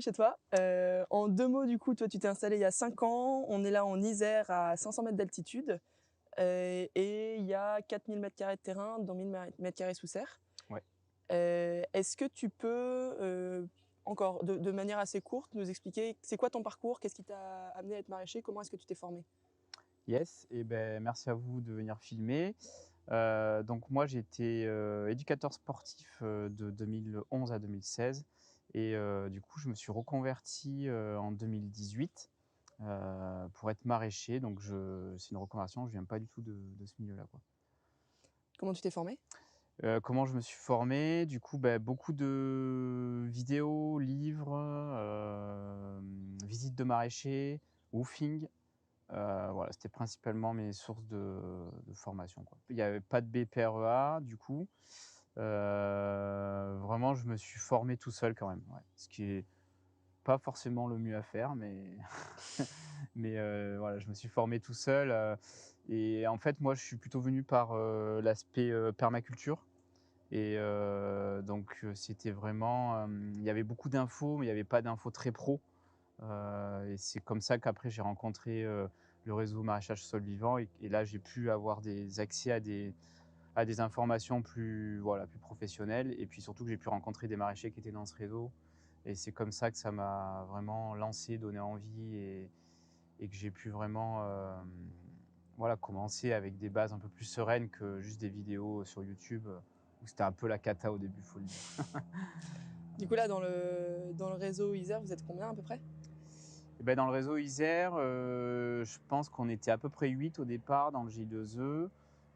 bienvenue chez toi. En 2 mots, du coup, toi, tu t'es installé il y a 5 ans. On est là en Isère à 500 mètres d'altitude, et il y a 4000 m² de terrain, dont 1000 m² sous serre. Ouais. Est-ce que tu peux, encore de manière assez courte, nous expliquer c'est quoi ton parcours? Qu'est-ce qui t'a amené à être maraîcher? Comment est-ce que tu t'es formé? Yes, et ben merci à vous de venir filmer. Donc moi j'étais, éducateur sportif, de 2011 à 2016 et du coup je me suis reconverti, en 2018, pour être maraîcher. Donc c'est une reconversion, je viens pas du tout de ce milieu-là, quoi. Comment tu t'es formé? Comment je me suis formé? Du coup, beaucoup de vidéos, livres, visites de maraîchers, woofing. Voilà, c'était principalement mes sources de formation, quoi. Il y avait pas de BPREA du coup. Vraiment je me suis formé tout seul quand même, ouais. Ce qui est pas forcément le mieux à faire, mais voilà, je me suis formé tout seul, et en fait, moi, je suis plutôt venu par, l'aspect, permaculture et c'était vraiment, il y avait beaucoup d'infos, mais il y avait pas d'infos très pro. Et c'est comme ça qu'après j'ai rencontré, le réseau maraîchage sol vivant et là j'ai pu avoir des accès à des informations plus, voilà, plus professionnelles et puis surtout que j'ai pu rencontrer des maraîchers qui étaient dans ce réseau et c'est comme ça que ça m'a vraiment lancé, donné envie et que j'ai pu vraiment, voilà, commencer avec des bases un peu plus sereines que juste des vidéos sur YouTube, où c'était un peu la cata au début, faut le dire. Du coup, là, dans le réseau Isère, vous êtes combien à peu près? Et dans le réseau Isère, je pense qu'on était à peu près 8 au départ dans le J2E,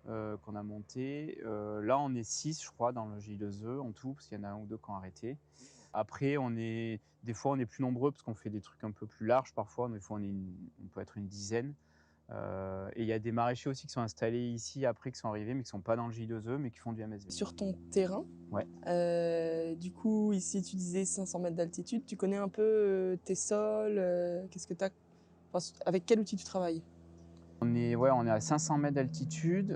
qu'on a monté. Là, on est 6, je crois, dans le J2E en tout, parce qu'il y en a un ou 2 qui ont arrêté. Après, des fois, on est plus nombreux parce qu'on fait des trucs un peu plus larges parfois. Des fois, on peut être une dizaine. Et il y a des maraîchers aussi qui sont installés ici après, qui sont arrivés, mais qui ne sont pas dans le J2E, mais qui font du MSV. Sur ton terrain, Ouais. du coup, ici, tu disais 500 mètres d'altitude. Tu connais un peu tes sols, qu'est-ce que tu as, enfin, avec quel outil tu travailles? On est à 500 mètres d'altitude,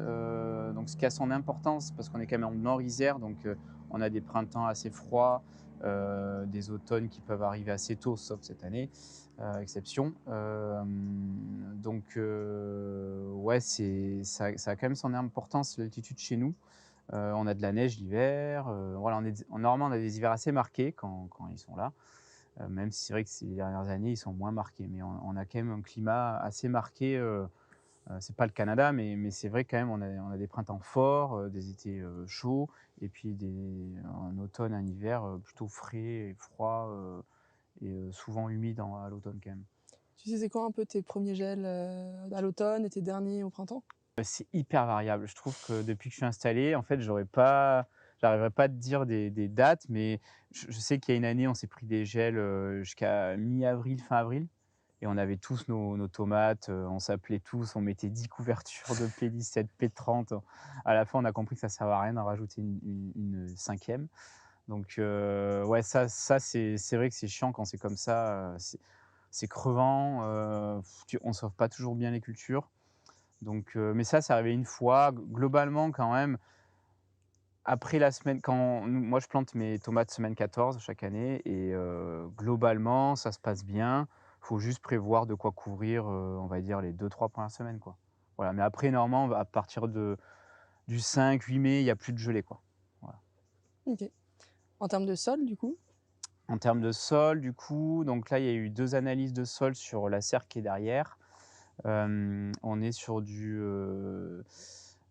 donc ce qui a son importance parce qu'on est quand même en Nord Isère, donc on a des printemps assez froids, des automnes qui peuvent arriver assez tôt, sauf cette année, exception. Ouais, ça a quand même son importance l'altitude chez nous. On a de la neige l'hiver, voilà, normalement on a des hivers assez marqués quand ils sont là, même si c'est vrai que ces dernières années ils sont moins marqués, mais on a quand même un climat assez marqué. C'est pas le Canada, mais c'est vrai quand même, on a des printemps forts, des étés, chauds et puis un automne, un hiver, plutôt frais et froid, souvent humide à l'automne quand même. Tu sais, c'est quoi un peu tes premiers gels à l'automne et tes derniers au printemps? C'est hyper variable. Je trouve que depuis que je suis installé, en fait, j'arriverai pas à te dire des dates, mais je sais qu'il y a une année, on s'est pris des gels, jusqu'à mi-avril, fin avril. Et on avait tous nos tomates, on s'appelait tous, on mettait 10 couvertures de P17, P30. À la fin, on a compris que ça servait à rien d'en rajouter une 5e. Donc ouais, ça c'est vrai que c'est chiant quand c'est comme ça, c'est crevant, on sauve pas toujours bien les cultures. Donc mais ça, c'est arrivé une fois. Globalement, quand même, après la semaine moi je plante mes tomates semaine 14 chaque année et globalement ça se passe bien. Faut juste prévoir de quoi couvrir, on va dire les 2-3 premières semaines, quoi. Voilà, mais après normalement à partir du 5-8 mai, il y a plus de gelée, quoi. Voilà. Ok. En termes de sol, du coup? En termes de sol, du coup, donc là il y a eu 2 analyses de sol sur la serre qui est derrière. On est sur du,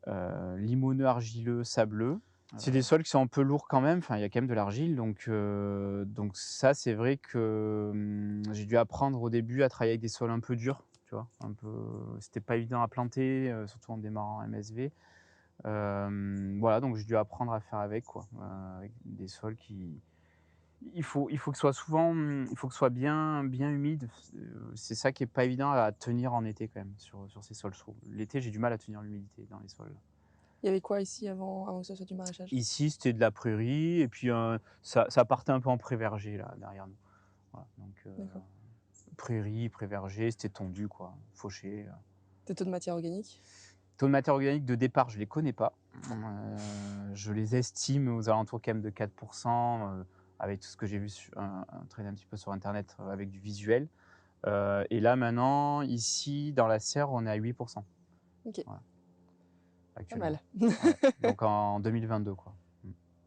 limoneux argileux sableux. C'est des sols qui sont un peu lourds quand même, enfin il y a quand même de l'argile donc ça c'est vrai que, j'ai dû apprendre au début à travailler avec des sols un peu durs, tu vois? Un peu, c'était pas évident à planter, surtout en démarrant MSV. Voilà, donc j'ai dû apprendre à faire avec, quoi, avec des sols qui il faut que ce soit souvent, il faut que ce soit bien humide. C'est ça qui est pas évident à tenir en été quand même sur ces sols, je trouve. L'été, j'ai du mal à tenir l'humidité dans les sols. Il y avait quoi ici avant que ça soit du maraîchage? Ici, c'était de la prairie et puis, ça partait un peu en pré-verger là, derrière nous. Voilà, donc D'accord. prairie, pré-verger, c'était tondu quoi, fauché. Tes taux de matière organique? Taux de matière organique de départ, je les connais pas. Je les estime aux alentours quand même de 4 %, avec tout ce que j'ai vu traîner un petit peu sur internet, avec du visuel. Et là maintenant, ici dans la serre, on est à 8%. OK, Voilà, pas actuellement. mal. Ouais, donc en 2022 quoi.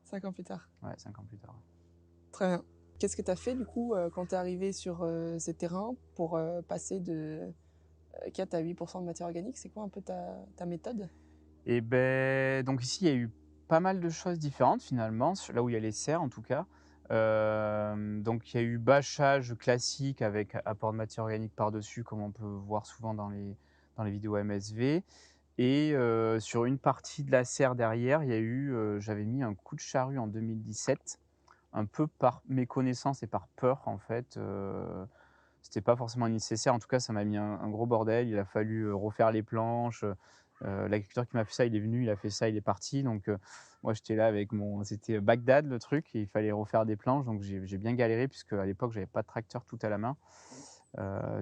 5 ans plus tard. Ouais, 5 ans plus tard. Très bien. Qu'est-ce que tu as fait du coup, quand tu es arrivé sur, ces terrains pour, passer de, 4 à 8 de matière organique? C'est quoi un peu ta méthode? Et ben donc ici, il y a eu pas mal de choses différentes finalement, là où il y a les serres en tout cas. Donc il y a eu bâchage classique avec apport de matière organique par-dessus, comme on peut voir souvent dans les vidéos MSV. Et sur une partie de la serre derrière, il y a eu, j'avais mis un coup de charrue en 2017, un peu par méconnaissance et par peur en fait. C'était pas forcément nécessaire. En tout cas, ça m'a mis un gros bordel. Il a fallu, refaire les planches. L'agriculteur qui m'a fait ça, il est venu, il a fait ça, il est parti. Donc, moi, j'étais là avec c'était Bagdad le truc et il fallait refaire des planches. Donc, j'ai bien galéré puisque à l'époque, j'avais pas de tracteur tout à la main.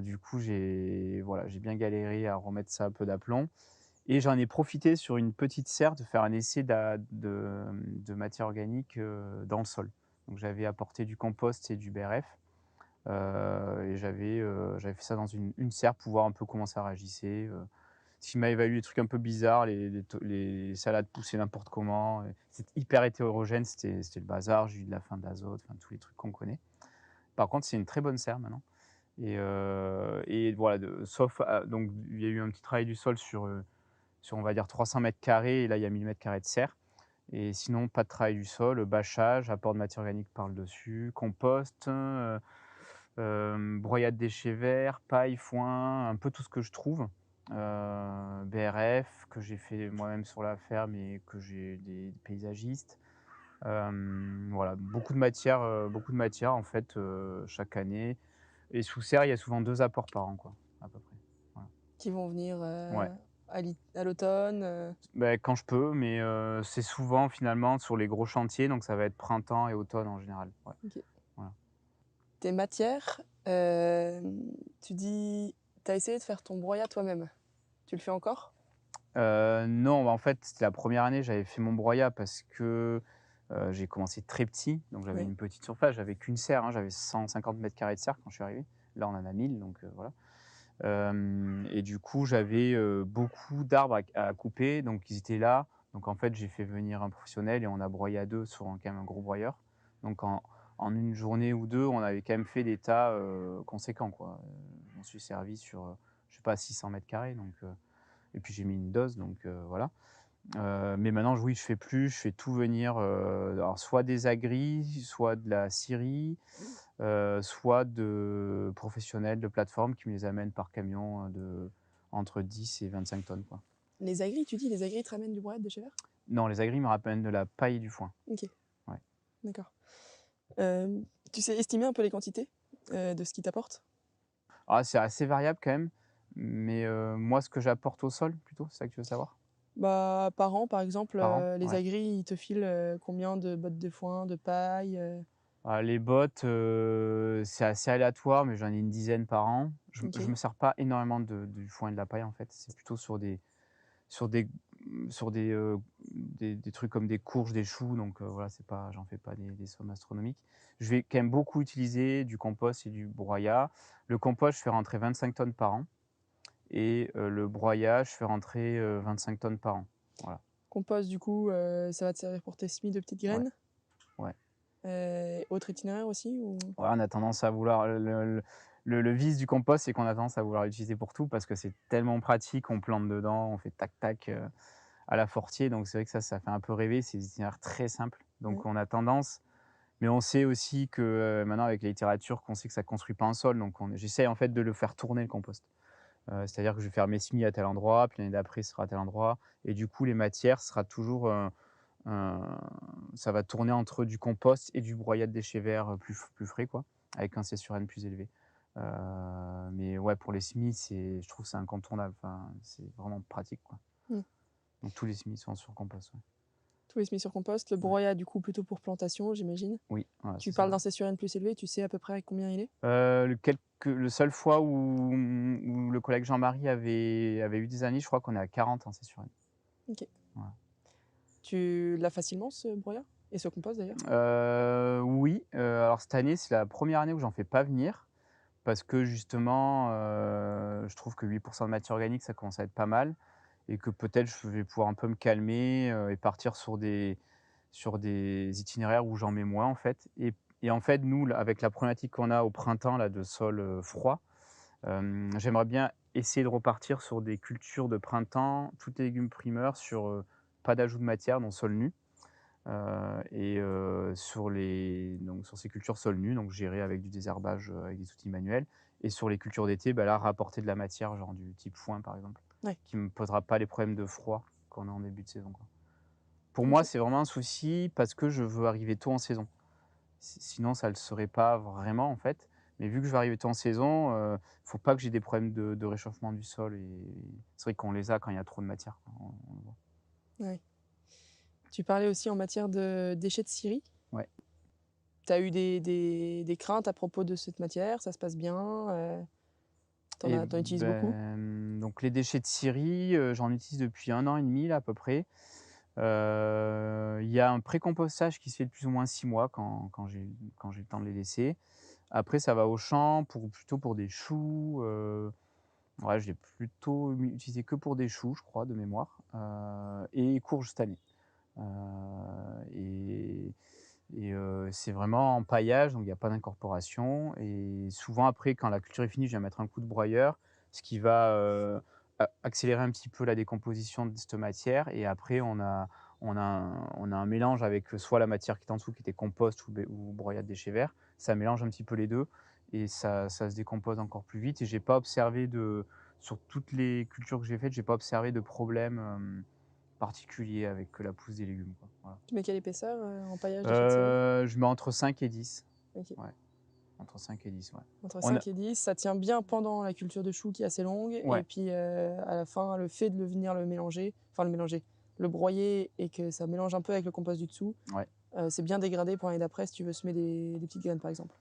Du coup, j'ai bien galéré à remettre ça un peu d'aplomb et j'en ai profité sur une petite serre de faire un essai de matière organique, dans le sol. Donc, j'avais apporté du compost et du BRF. Et j'avais fait ça dans une serre pour voir un peu comment ça réagissait. Ce qui m'a évalué des trucs un peu bizarres, les salades poussaient n'importe comment. C'était hyper hétérogène, c'était le bazar. J'ai eu de la fin d'azote, enfin tous les trucs qu'on connaît. Par contre, c'est une très bonne serre maintenant. Et voilà, sauf donc il y a eu un petit travail du sol sur on va dire 300 mètres carrés, et là il y a 1000 mètres carrés de serre. Et sinon, pas de travail du sol, bâchage, apport de matière organique par le dessus, compost, broyade déchets verts, paille, foin, un peu tout ce que je trouve. BRF que j'ai fait moi-même sur la ferme et que j'ai des paysagistes. Voilà, beaucoup de matière en fait, chaque année. Et sous serre, il y a souvent 2 apports par an quoi, à peu près. Voilà. Qui vont venir, Ouais. à l'automne, Beh, quand je peux, mais c'est souvent finalement sur les gros chantiers, donc ça va être printemps et automne en général. Ouais, OK. voilà. Tes matières, tu dis tu as essayé de faire ton broyat toi-même. Tu le fais encore? Non, bah, en fait, c'était la première année, j'avais fait mon broyat parce que, j'ai commencé très petit, donc j'avais Oui. une petite surface, j'avais qu'une serre, hein, j'avais 150 mètres carrés de serre quand je suis arrivé. Là, on en a 1000, donc voilà. Et du coup, j'avais, beaucoup d'arbres à couper, donc ils étaient là. Donc en fait, j'ai fait venir un professionnel et on a broyé à 2 sur quand même un gros broyeur. Donc en 1 journée ou 2, on avait quand même fait des tas, conséquents, quoi. Je m'en suis servi sur, je sais pas, 600 mètres carrés, donc et puis j'ai mis une dose, donc voilà. Mais maintenant, oui, je fais plus, je fais tout venir, alors soit des agris, soit de la scierie, soit de professionnels de plateforme qui me les amènent par camion, entre 10 et 25 tonnes, quoi. Les agris, tu dis les agris te ramènent du broyat de déchets verts? Non, les agris me ramènent de la paille et du foin. OK, Ouais. d'accord. Tu sais estimer un peu les quantités, de ce qu'ils t'apportent? Ah, c'est assez variable quand même, mais moi, ce que j'apporte au sol plutôt, c'est ça que tu veux savoir? Bah, par an, par exemple, Par an? les Ouais. agris, ils te filent, combien de bottes de foin, de paille, Ah, les bottes, c'est assez aléatoire, mais j'en ai une dizaine par an. Je OK. me sers pas énormément du foin et de la paille, en fait. C'est plutôt sur des sur des trucs comme des courges, des choux, donc voilà, c'est pas j'en fais pas des sommes astronomiques. Je vais quand même beaucoup utiliser du compost et du broyat. Le compost, je fais rentrer 25 tonnes par an et le broyat, je fais rentrer, 25 tonnes par an. Voilà, Compost du coup, ça va te servir pour tes semis de petites ouais, graines? ouais. Autre itinéraire aussi ou? Ouais, on a tendance à vouloir le vice du compost, c'est qu'on a tendance à vouloir l'utiliser pour tout parce que c'est tellement pratique, on plante dedans, on fait tac tac, à la Fortier, donc c'est vrai que ça fait un peu rêver, c'est des itinéraires très simples. Ouais. Donc on a tendance, mais on sait aussi que, maintenant avec la littérature, qu'on sait que ça construit pas un sol, donc j'essaye en fait de le faire tourner le compost. C'est-à-dire que je vais faire mes semis à tel endroit, puis l'année d'après ce sera à tel endroit et du coup les matières sera toujours, un ça va tourner entre du compost et du broyat de déchets verts, plus frais quoi, avec un C/N plus élevé. Mais ouais, pour les semis, je trouve que c'est incontournable, enfin, c'est vraiment pratique quoi. Mmh. Donc tous les semis sont sur compost, ouais. Tous les semis sur compost, le Ouais. broyat du coup plutôt pour plantation, j'imagine? Oui, voilà, Tu c'est ça, parles ouais. d'un C/N plus élevé, tu sais à peu près combien il est? Le seule fois où le collègue Jean-Marie avait eu des je crois qu'on est à 40 en C/N. OK. Voilà. Tu l'as facilement ce broyat? Et ce compost d'ailleurs? Oui, alors cette année, c'est la première année où j'en fais pas venir parce que justement, je trouve que 8 de matière organique, ça commence à être pas mal et que peut-être je vais pouvoir un peu me calmer, et partir sur des itinéraires où j'en mets moins en fait et en fait, nous, là, avec la problématique qu'on a au printemps là de sol, froid, j'aimerais bien essayer de repartir sur des cultures de printemps, toutes les légumes primeurs sur, pas d'ajout de matière, donc sol nu. Sur ces cultures sol nu, donc gérées avec du désherbage, avec des outils manuels et sur les cultures d'été, bah, là, rapporter de la matière, genre du type foin, par exemple, Ouais. qui me posera pas les problèmes de froid qu'on a en début de saison, quoi. Pour moi, OK. c'est vraiment un souci parce que je veux arriver tôt en saison. Sinon, ça ne le serait pas vraiment, en fait, mais vu que je vais arriver tôt en saison, faut pas que j'ai des problèmes de réchauffement du sol et c'est vrai qu'on les a quand il y a trop de matière, quoi, on le voit. Ouais. Tu parlais aussi en matière de déchets de scierie. Ouais. Tu as eu des craintes à propos de cette matière? Ça se passe bien? Et Tu utilises beaucoup? donc les déchets de scierie, j'en utilise depuis 1 an et demi là, à peu près. Il y a un pré-compostage qui se fait de plus ou moins 6 mois quand j'ai le temps de les laisser. Après ça va au champ plutôt pour des choux, ouais, je l'ai plutôt utilisé que pour des choux, je crois, de mémoire, et courges cette année. Heu et c'est vraiment en paillage, donc il y a pas d'incorporation et souvent après quand la culture est finie, je viens mettre un coup de broyeur, ce qui va, accélérer un petit peu la décomposition de cette matière et après on a un mélange avec, soit la matière qui est en dessous qui était compost ou broyat de déchets verts. Ça mélange un petit peu les 2 et ça se décompose encore plus vite et j'ai pas observé sur toutes les cultures que j'ai faites, j'ai pas observé de problème, particulier avec, la pousse des légumes, quoi. Voilà. Tu mets quelle épaisseur, en paillage déchets de scierie? Je mets entre 5 et 10. OK. Ouais, entre 5 et 10, ouais. Entre On a 5 et 10, ça tient bien pendant la culture de choux qui est assez longue et ouais, puis, à la fin, le fait de venir le mélanger, le broyer et que ça mélange un peu avec le compost du dessous, ouais. c'est bien dégradé pour l'année d'après si tu veux semer des petites graines, par exemple.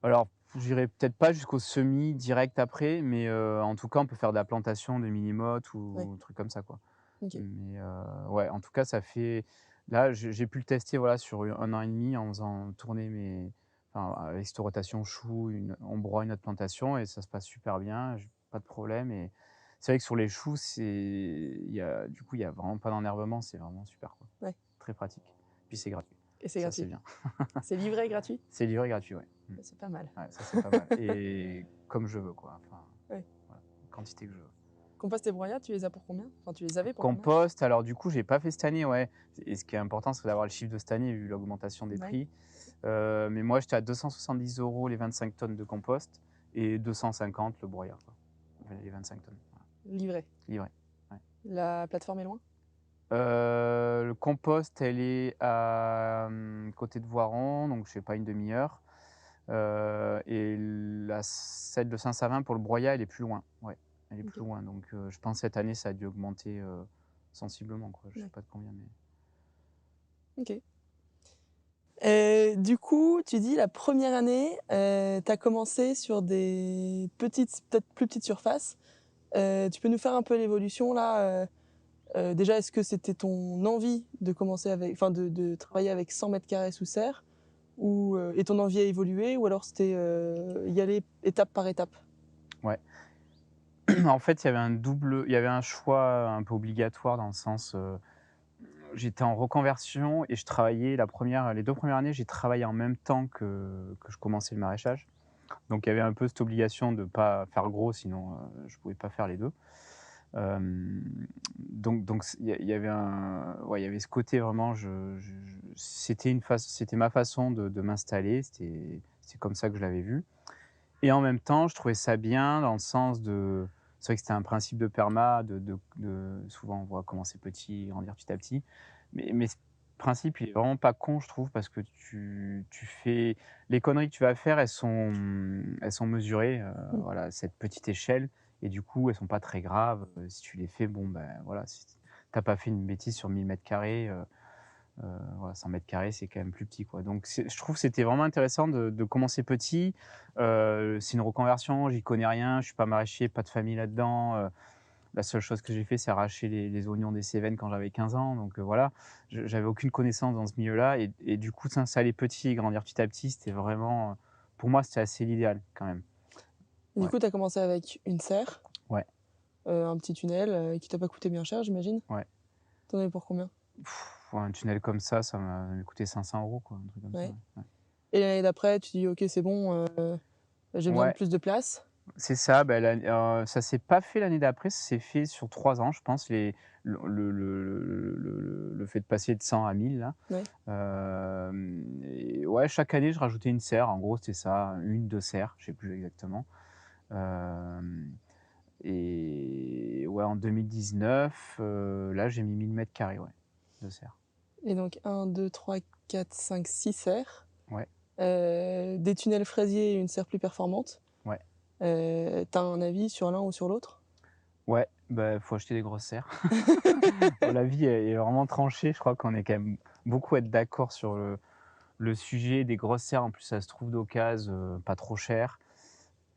Alors, j'irai peut-être pas jusqu'au semis direct après, mais en tout cas, on peut faire de la plantation de mini-mottes Ouais, ou trucs comme ça, quoi. OK. Mais ouais, en tout cas, ça fait là, j'ai pu le tester, voilà, sur 1 an et demi en faisant tourner avec cette rotation choux, on broie une autre plantation et ça se passe super bien, j'ai pas de problème et c'est vrai que sur les choux, il y a vraiment pas d'enherbement, c'est vraiment super, quoi. Ouais Très pratique. Puis c'est gratuit, et c'est ça, c'est gratuit. bien. C'est livré et gratuit? C'est livré gratuit, ouais. C'est pas mal. Ouais, ça, c'est pas mal et comme je veux, quoi, enfin, Ouais. voilà, quantité que je veux. Compost et broyat, tu les as pour combien? Enfin, tu les avais pour combien? Compost, alors du coup, j'ai pas fait cette année, ouais et ce qui est important, c'est d'avoir le chiffre de cette année vu l'augmentation des Ouais, prix. Mais moi, j'étais à 270 € les 25 tonnes de compost et 250 le broyat, quoi. Les 25 tonnes, voilà, livré. livré, ouais. La plateforme est loin? Le compost, elle est à, côté de Voiron, donc je sais pas, une demi-heure, et celle de Saint-Savin pour le broyat, elle est plus loin, ouais, elle est plus OK. loin, donc je pense cette année, ça a dû augmenter, sensiblement, quoi. Je sais Ouais, pas de combien, mais OK. Du coup, tu dis la première année, tu as commencé sur des petites peut-être plus petites surfaces. Tu peux nous faire un peu l'évolution là, déjà, est-ce que c'était ton envie de commencer avec enfin de travailler avec 100 carrés sous serre ou, et ton envie a évolué ou alors c'était, y aller étape par étape? ouais. En fait, il y avait un choix un peu obligatoire dans le sens, j'étais en reconversion et je travaillais les 2 premières années, j'ai travaillé en même temps que je commençais le maraîchage. Donc il y avait un peu cette obligation de pas faire gros, sinon, je pouvais pas faire les 2. Hem, donc il y avait ce côté vraiment c'était ma façon de m'installer, c'est comme ça que je l'avais vu et en même temps, je trouvais ça bien dans le sens c'est vrai que c'était un principe de perma, souvent on voit commencer petit, grandir petit à petit, mais ce principe, il est vraiment pas con, je trouve, parce que tu fais les conneries que tu vas faire, elles sont mesurées, Mmh. voilà, à cette petite échelle et du coup, elles sont pas très graves, si tu les fais, bon, ben, voilà, si tu pas fait une bêtise sur 1000 m², voilà, 100 m², c'est quand même plus petit, quoi. Donc je trouve que c'était vraiment intéressant de commencer petit. C'est une reconversion, j'y connais rien, je suis pas maraîcher, pas de famille là-dedans, la seule chose que j'ai fait, c'est arracher les oignons des Cévennes quand j'avais 15 ans, donc voilà. J'avais aucune connaissance dans ce milieu-là et du coup, s'installer petit et grandir petit à petit, c'était vraiment, pour moi, c'était assez l'idéal quand même. Et du Ouais, coup, tu as commencé avec une serre, ouais, un petit tunnel, qui t'a pas coûté bien cher, j'imagine? ouais. Tu en avais pour combien? Ouais, un tunnel comme ça m'a coûté 500 € quoi, un truc comme ça, Ouais. ouais. Et l'année d'après, tu dis: «OK, c'est bon, j'ai besoin de Ouais, plus de place». c'est ça, bah, ça s'est pas fait l'année d'après, ça s'est fait sur 3 ans, je pense, le fait de passer de 100 à 1000 là. Ouais. Et ouais, chaque année, je rajoutais une serre. En gros, c'était ça, 1, 2 serres, je sais plus exactement. Hem et ouais, en 2019, là, j'ai mis 1000 m², ouais, de serre. Et donc 1, 2, 3, 4, 5, 6 serres, Ouais, des tunnels fraisiers et une serre plus performante. ouais, Tu un avis sur l'un ou sur l'autre? ouais, bah, faut acheter des grosses serres. Bon, la vie est vraiment tranchée. Je crois qu'on est quand même beaucoup à être d'accord sur le sujet des grosses serres. En plus, ça se trouve d'occasion, pas trop cher.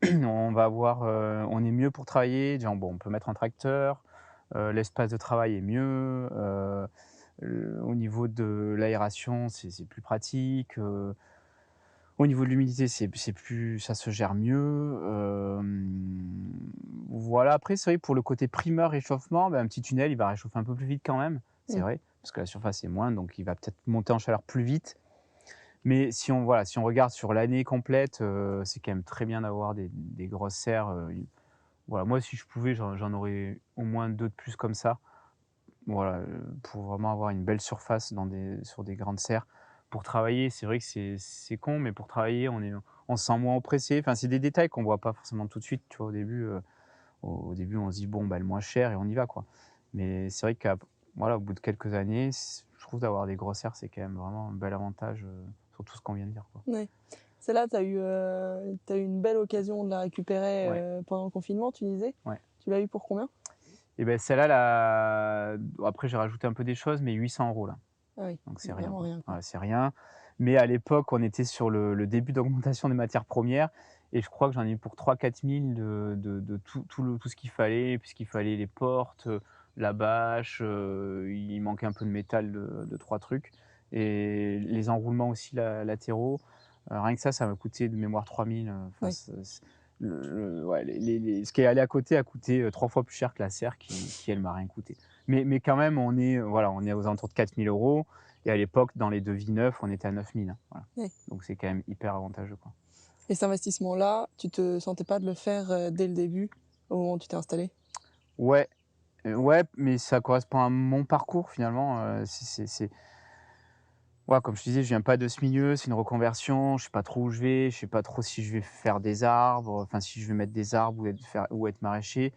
On va avoir, on est mieux pour travailler. Déjà, bon, on peut mettre un tracteur, l'espace de travail est mieux, au niveau de l'aération, c'est plus pratique, au niveau de l'humidité, c'est plus ça se gère mieux, voilà. Après, c'est vrai que pour le côté primeur réchauffement, bah, un petit tunnel, il va réchauffer un peu plus vite quand même, c'est Mmh. vrai, parce que la surface est moindre, donc il va peut-être monter en chaleur plus vite. Mais si on regarde sur l'année complète, c'est quand même très bien d'avoir des grosses serres, voilà, moi, si je pouvais, j'en aurais au moins 2 de plus comme ça. Voilà, pour vraiment avoir une belle surface sur des grandes serres. Pour travailler, c'est vrai que c'est con, mais pour travailler, on se sent moins oppressé. Enfin, c'est des détails qu'on voit pas forcément tout de suite, tu vois? Au début, on se dit: «Bon, bah, le moins cher et on y va, quoi». Mais c'est vrai voilà, au bout de quelques années, je trouve d'avoir des grosses serres, c'est quand même vraiment un bel avantage, sur tout ce qu'on vient de dire, quoi. Ouais. Celle-là, tu eu une belle occasion de la récupérer, Ouais, pendant le confinement, tu disais? ouais. Tu l'as eu pour combien? Et ben celle-là, après j'ai rajouté un peu des choses, mais 800 € là. Ah oui, Donc c'est rien, vraiment quoi. rien, quoi. Ouais, c'est rien. Mais à l'époque, on était sur le début d'augmentation des matières premières et je crois que j'en ai eu pour 3 000 à 4 000 de tout ce qu'il fallait, puisqu'il fallait les portes, la bâche, il manquait un peu de métal de 3 trucs et les enroulements aussi latéraux. Rien que ça m'a coûté de mémoire 3 000, enfin Ouais. c'est ouais, ce qui est allé à côté a coûté, 3 fois plus cher que la serre qui elle m'a rien coûté. Mais quand même, voilà, on est aux alentours de 4 000 € et à l'époque, dans les devis neufs, on était à 9 000, hein, voilà. Ouais. Donc c'est quand même hyper avantageux, quoi. Et cet investissement-là, tu te sentais pas de le faire, dès le début, au moment où tu t'es installé? Ouais, ouais, mais ça correspond à mon parcours finalement, ouais, comme je te disais, je viens pas de ce milieu, c'est une reconversion, je sais pas trop où je vais, je sais pas trop si je vais faire des arbres, enfin si je vais mettre des arbres ou être maraîcher.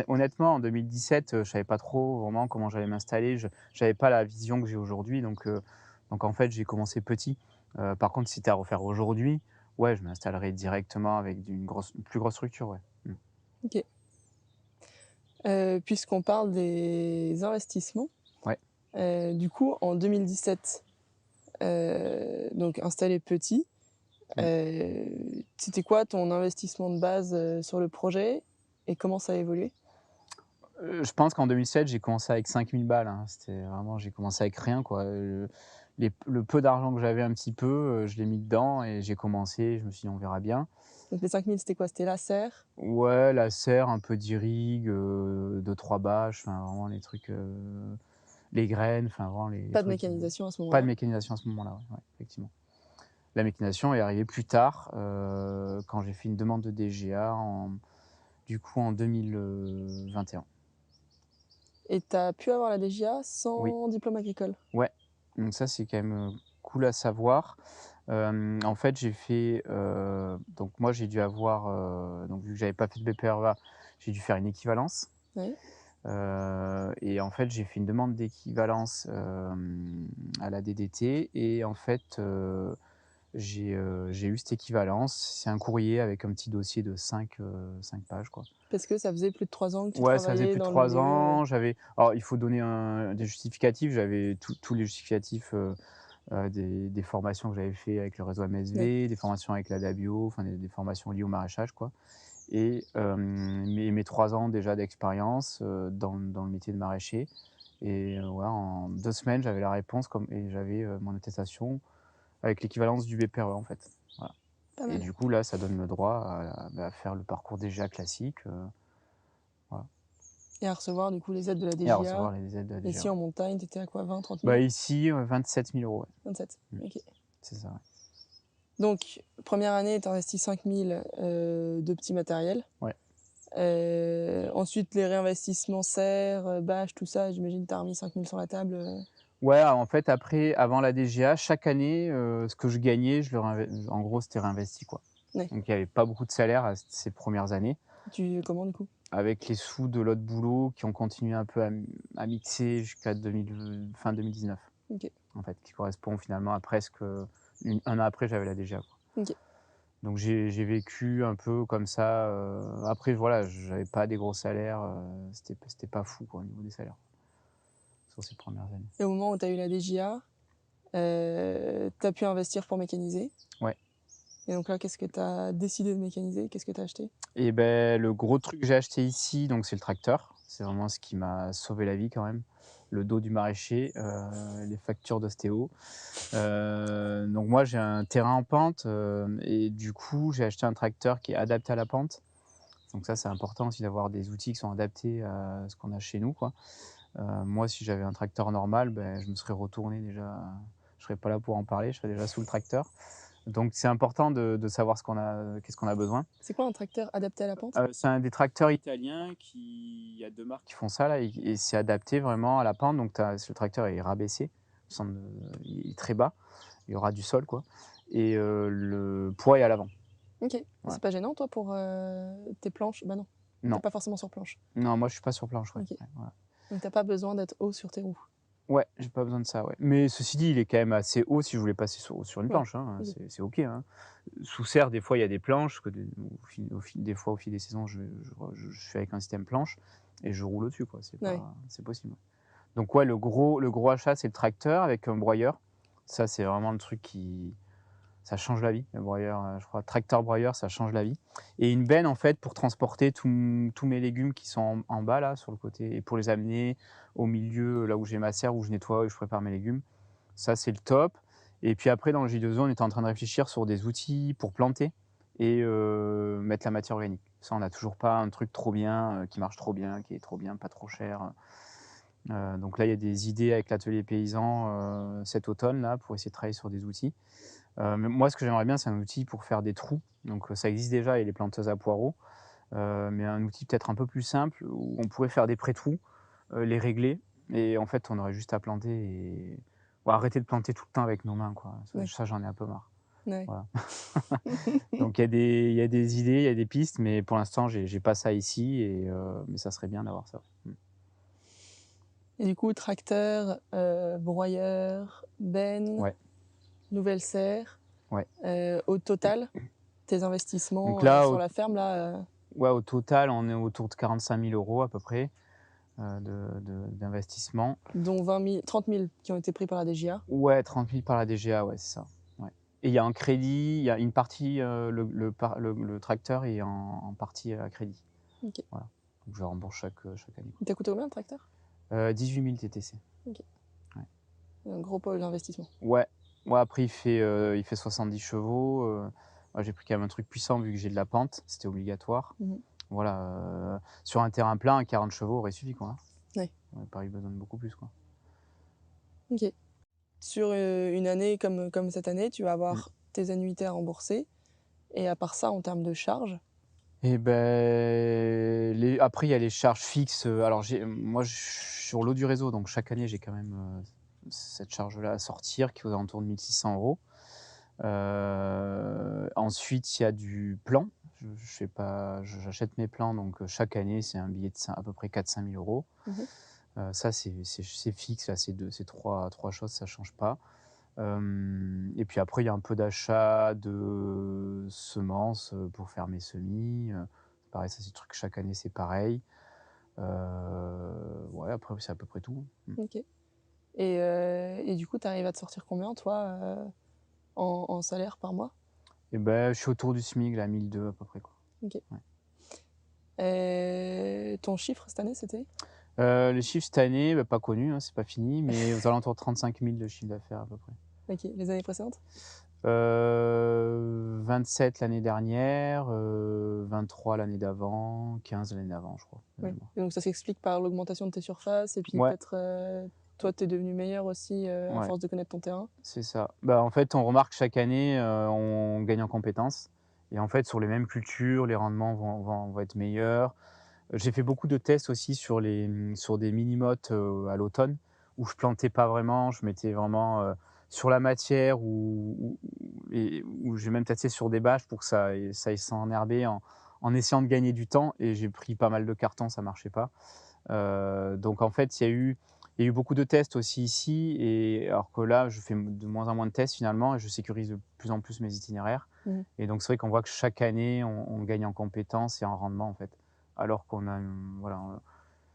Honnêtement, en 2017, je savais pas trop vraiment comment j'allais m'installer, j'avais pas la vision que j'ai aujourd'hui, donc en fait, j'ai commencé petit. Par contre, si c'était à refaire aujourd'hui, ouais, je m'installerais directement avec une plus grosse structure, ouais. Mmh. OK. Puisqu'on parle des investissements, Ouais. du coup, en 2017, donc installé petit, Mmh. c'était quoi ton investissement de base, sur le projet et comment ça a évolué? Je pense qu'en 2007, j'ai commencé avec 5 000 balles, hein. C'était vraiment j'ai commencé avec rien, quoi, le peu d'argent que j'avais un petit peu, je l'ai mis dedans et j'ai commencé. Je me suis dit: «On verra bien». Donc les 5 000, c'était quoi? C'était la serre? Ouais, la serre, un peu d'irrigue, 2-3 bâches, enfin vraiment les trucs, les graines, enfin vraiment les Pas de trucs, mécanisation à ce pas de moment-là? mécanisation à ce moment-là, ouais, ouais, effectivement. La mécanisation est arrivée plus tard, quand j'ai fait une demande de DGA en 2021. Et tu as pu avoir la DJA Oui. sans diplôme agricole? Ouais, donc ça, c'est quand même, cool à savoir. En fait, j'ai fait, donc moi, j'ai dû avoir, donc vu que j'avais pas fait de BPREA, j'ai dû faire une équivalence, Ouais. et en fait, j'ai fait une demande d'équivalence, à la DDT et en fait, j'ai eu cette équivalence. C'est un courrier avec un petit dossier de 5 pages, quoi. Parce que ça faisait plus de 3 ans que tu Ouais, ça faisait travaillais plus de dans le 3 milieu, ans. Alors il faut donner des justificatifs. J'avais tous les justificatifs, des formations que j'avais fait avec le réseau ouais. MSV, des formations avec la Dabio, enfin des formations liées au maraîchage, quoi. et mes 3 ans déjà d'expérience, dans le métier de maraîcher et ouais, en 2 semaines, j'avais la réponse et j'avais, mon attestation avec l'équivalence du BPRE, en fait. Voilà Pas et mal. du coup, là, ça donne le droit à faire le parcours DGA classique, voilà Et à recevoir du coup les aides de la et à DGA. recevoir les aides de la Et DGA, si ouais. en montagne, tu étais à quoi, 20-30 Bah, 000? ici, 27 000 €, ouais. 27. Mmh. OK. C'est ça, ouais. Donc, première année, tu investis 5 000 de petit matériel. Ouais. Ensuite, les réinvestissements serres, bâches, tout ça, j'imagine tu as remis 5 000 sur la table. Ouais, en fait, après, avant la DGA, chaque année, ce que je gagnais, je le réinve en gros, c'était réinvesti, quoi. Ouais. Donc il y avait pas beaucoup de salaire à ces premières années. Tu comment du coup? Avec les sous de l'autre boulot qui ont continué un peu à mixer jusqu'à fin 2019, OK. en fait, qui correspond finalement à presque, 1 an après, j'avais la DGA, quoi. OK. Donc j'ai vécu un peu comme ça, après voilà, j'avais pas des gros salaires, c'était pas fou, quoi, au niveau des salaires, sur ces premières années. Et au moment où tu as eu la DJA, tu as pu investir pour mécaniser. Ouais. Et donc là, qu'est-ce que tu as décidé de mécaniser? Qu'est-ce que tu as acheté? Et beh, le gros truc que j'ai acheté ici, donc c'est le tracteur. C'est vraiment ce qui m'a sauvé la vie quand même. Le dos du maraîcher, les factures d'ostéo. Donc moi j'ai un terrain en pente, et du coup j'ai acheté un tracteur qui est adapté à la pente. Donc ça c'est important aussi d'avoir des outils qui sont adaptés à ce qu'on a chez nous, quoi. Moi si j'avais un tracteur normal, ben, je me serais retourné déjà, je serais pas là pour en parler, je serais déjà sous le tracteur. Donc c'est important de savoir qu'est-ce qu'on a besoin. C'est quoi un tracteur adapté à la pente? C'est un des tracteurs italiens il y a 2 marques qui font ça là et c'est adapté vraiment à la pente, donc le tracteur est rabaissé, au centre de il est très bas, il y aura du sol, quoi et le poids est à l'avant. OK. Voilà. C'est pas gênant toi pour, tes planches? Bah non, tu Non, pas forcément sur planche. non, moi je suis pas sur planche, ouais, OK. ouais, voilà. Donc tu pas besoin d'être haut sur tes roues? Ouais, j'ai pas besoin de ça, ouais. Mais ceci dit, il est quand même assez haut si je voulais passer sur une Ouais. planche, hein, OK. c'est OK, hein. Sous serre, des fois, il y a des planches que au fil des saisons, je suis avec un système planche et je roule au-dessus, quoi, Ouais. c'est possible. Donc ouais, le gros achat, c'est le tracteur avec un broyeur. Ça, c'est vraiment le truc ça change la vie, le broyeur, je crois. Tracteur broyeur, ça change la vie. Et une benne, en fait, pour transporter tous mes légumes qui sont en bas, là, sur le côté, et pour les amener au milieu, là où j'ai ma serre, où je nettoie et je prépare mes légumes. Ça, c'est le top. Et puis après, dans le J2O, on était en train de réfléchir sur des outils pour planter et mettre la matière organique. Ça, on n'a toujours pas un truc trop bien, qui marche trop bien, qui est trop bien, pas trop cher. Donc là, il y a des idées avec l'atelier paysan cet automne là, pour essayer de travailler sur des outils. Mais moi, ce que j'aimerais bien, c'est un outil pour faire des trous. Donc ça existe déjà, il y a les planteuses à poireaux, mais un outil peut-être un peu plus simple où on pourrait faire des pré-trous, les régler et en fait, on aurait juste à planter et ou arrêter de planter tout le temps avec nos mains, quoi. Ouais. Ça j'en ai un peu marre. Ouais. Voilà. Donc il y a des idées, il y a des pistes, mais pour l'instant, j'ai pas ça ici mais ça serait bien d'avoir ça. Mmh. Et du coup, tracteur, broyeur, benne, Ouais, nouvelle serre, ouais. au total, tes Donc investissements, là, sur la ferme là, ouais, au total, on est autour de 45 000 € à peu près, d'investissement. dont 30 000 qui ont été pris par la DJA. Ouais, 30 000 par la DGA, ouais, c'est ça, ouais et il y a un crédit, il y a une partie, le tracteur est en partie à crédit. OK. Voilà, donc je rembourse chaque année, Il t'a coûté combien le tracteur? 18 000 TTC. OK. Ouais. Un gros pôle d'investissement. Ouais, ouais, après il fait 70 chevaux, moi j'ai pris quand même un truc puissant vu que j'ai de la pente, c'était obligatoire. Mmh. Voilà, sur un terrain plat, 40 chevaux aurait suffi, quoi, hein. Ouais. On n'a pas eu besoin de beaucoup plus, quoi. OK. Sur, une année comme cette année, tu vas Mmh. avoir tes annuités à rembourser et à part ça, en termes de charges? Et beh, après il y a les charges fixes, alors moi je suis sur l'eau du réseau, donc chaque année j'ai quand même, cette charge-là à sortir qui est aux alentours de 1 600 €. Ensuite il y a du plan. Je fais pas j'achète mes plants, donc chaque année c'est un billet de à peu près 4 000 à 5 000 €. Mmh. Ça c'est fixe, là, ces trois choses, ça change pas. Et puis après, il y a un peu d'achat de semences, pour faire mes semis, pareil, ça c'est des trucs chaque année, c'est pareil. Ouais, après c'est à peu près tout. Mmh. OK. Et du coup, tu arrives à te sortir combien toi, en salaire par mois? Et ben, je suis autour du SMIC là, 1 200 à peu près, quoi. OK. Ouais. Ton chiffre cette année, c'était? Les chiffres cette année, pas connus, hein, c'est pas fini, mais aux alentours de 35 000 de chiffre d'affaires à peu près. OK. Les années précédentes? 27 l'année dernière, 23 l'année d'avant, 15 l'année d'avant, je crois, de Oui. mémoire. Et donc ça s'explique par l'augmentation de tes surfaces et puis Ouais, peut-être, toi, tu es devenu meilleur aussi, à ouais, force de connaître ton terrain? c'est ça. Bah, en fait, on remarque chaque année, on gagne en compétences et en fait, sur les mêmes cultures, les rendements vont être meilleurs. J'ai fait beaucoup de tests aussi sur des mini-mottes, à l'automne où je plantais pas vraiment, je mettais vraiment, sur la matière où j'ai même tâté sur des bâches pour que ça aille s'enherber en essayant de gagner du temps et j'ai pris pas mal de cartons, ça marchait pas. Donc en fait, il y a eu beaucoup de tests aussi ici et alors que là, je fais de moins en moins de tests finalement et je sécurise de plus en plus mes itinéraires Mmh. et donc c'est vrai qu'on voit que chaque année, on gagne en compétences et en rendement en fait. Alors qu'on a voilà,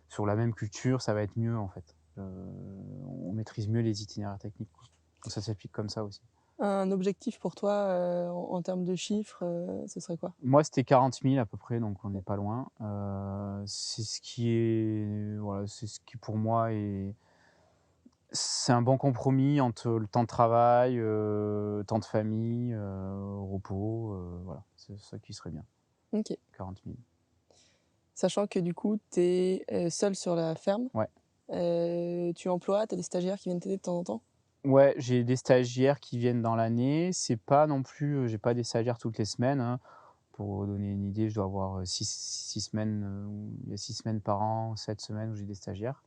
sur la même culture, ça va être mieux en fait. On maîtrise mieux les itinéraires techniques, quoi. Donc ça s'applique comme ça aussi. Un objectif pour toi, en termes de chiffres, ce serait quoi? Moi, c'était 40 000 à peu près, donc on n'est pas loin. C'est ce qui est voilà, c'est ce qui pour moi c'est un bon compromis entre le temps de travail, temps de famille, repos, voilà, c'est ça qui serait bien, OK. 40 000. Sachant que du coup, tu es, seul sur la ferme, Ouais. tu emploies, tu as des stagiaires qui viennent t'aider de temps en temps? Ouais, j'ai des stagiaires qui viennent dans l'année. C'est pas non plus, j'ai pas des stagiaires toutes les semaines, hein. Pour donner une idée, je dois avoir, 6 semaines, où il y a 6 semaines par an, 7 semaines où j'ai des stagiaires.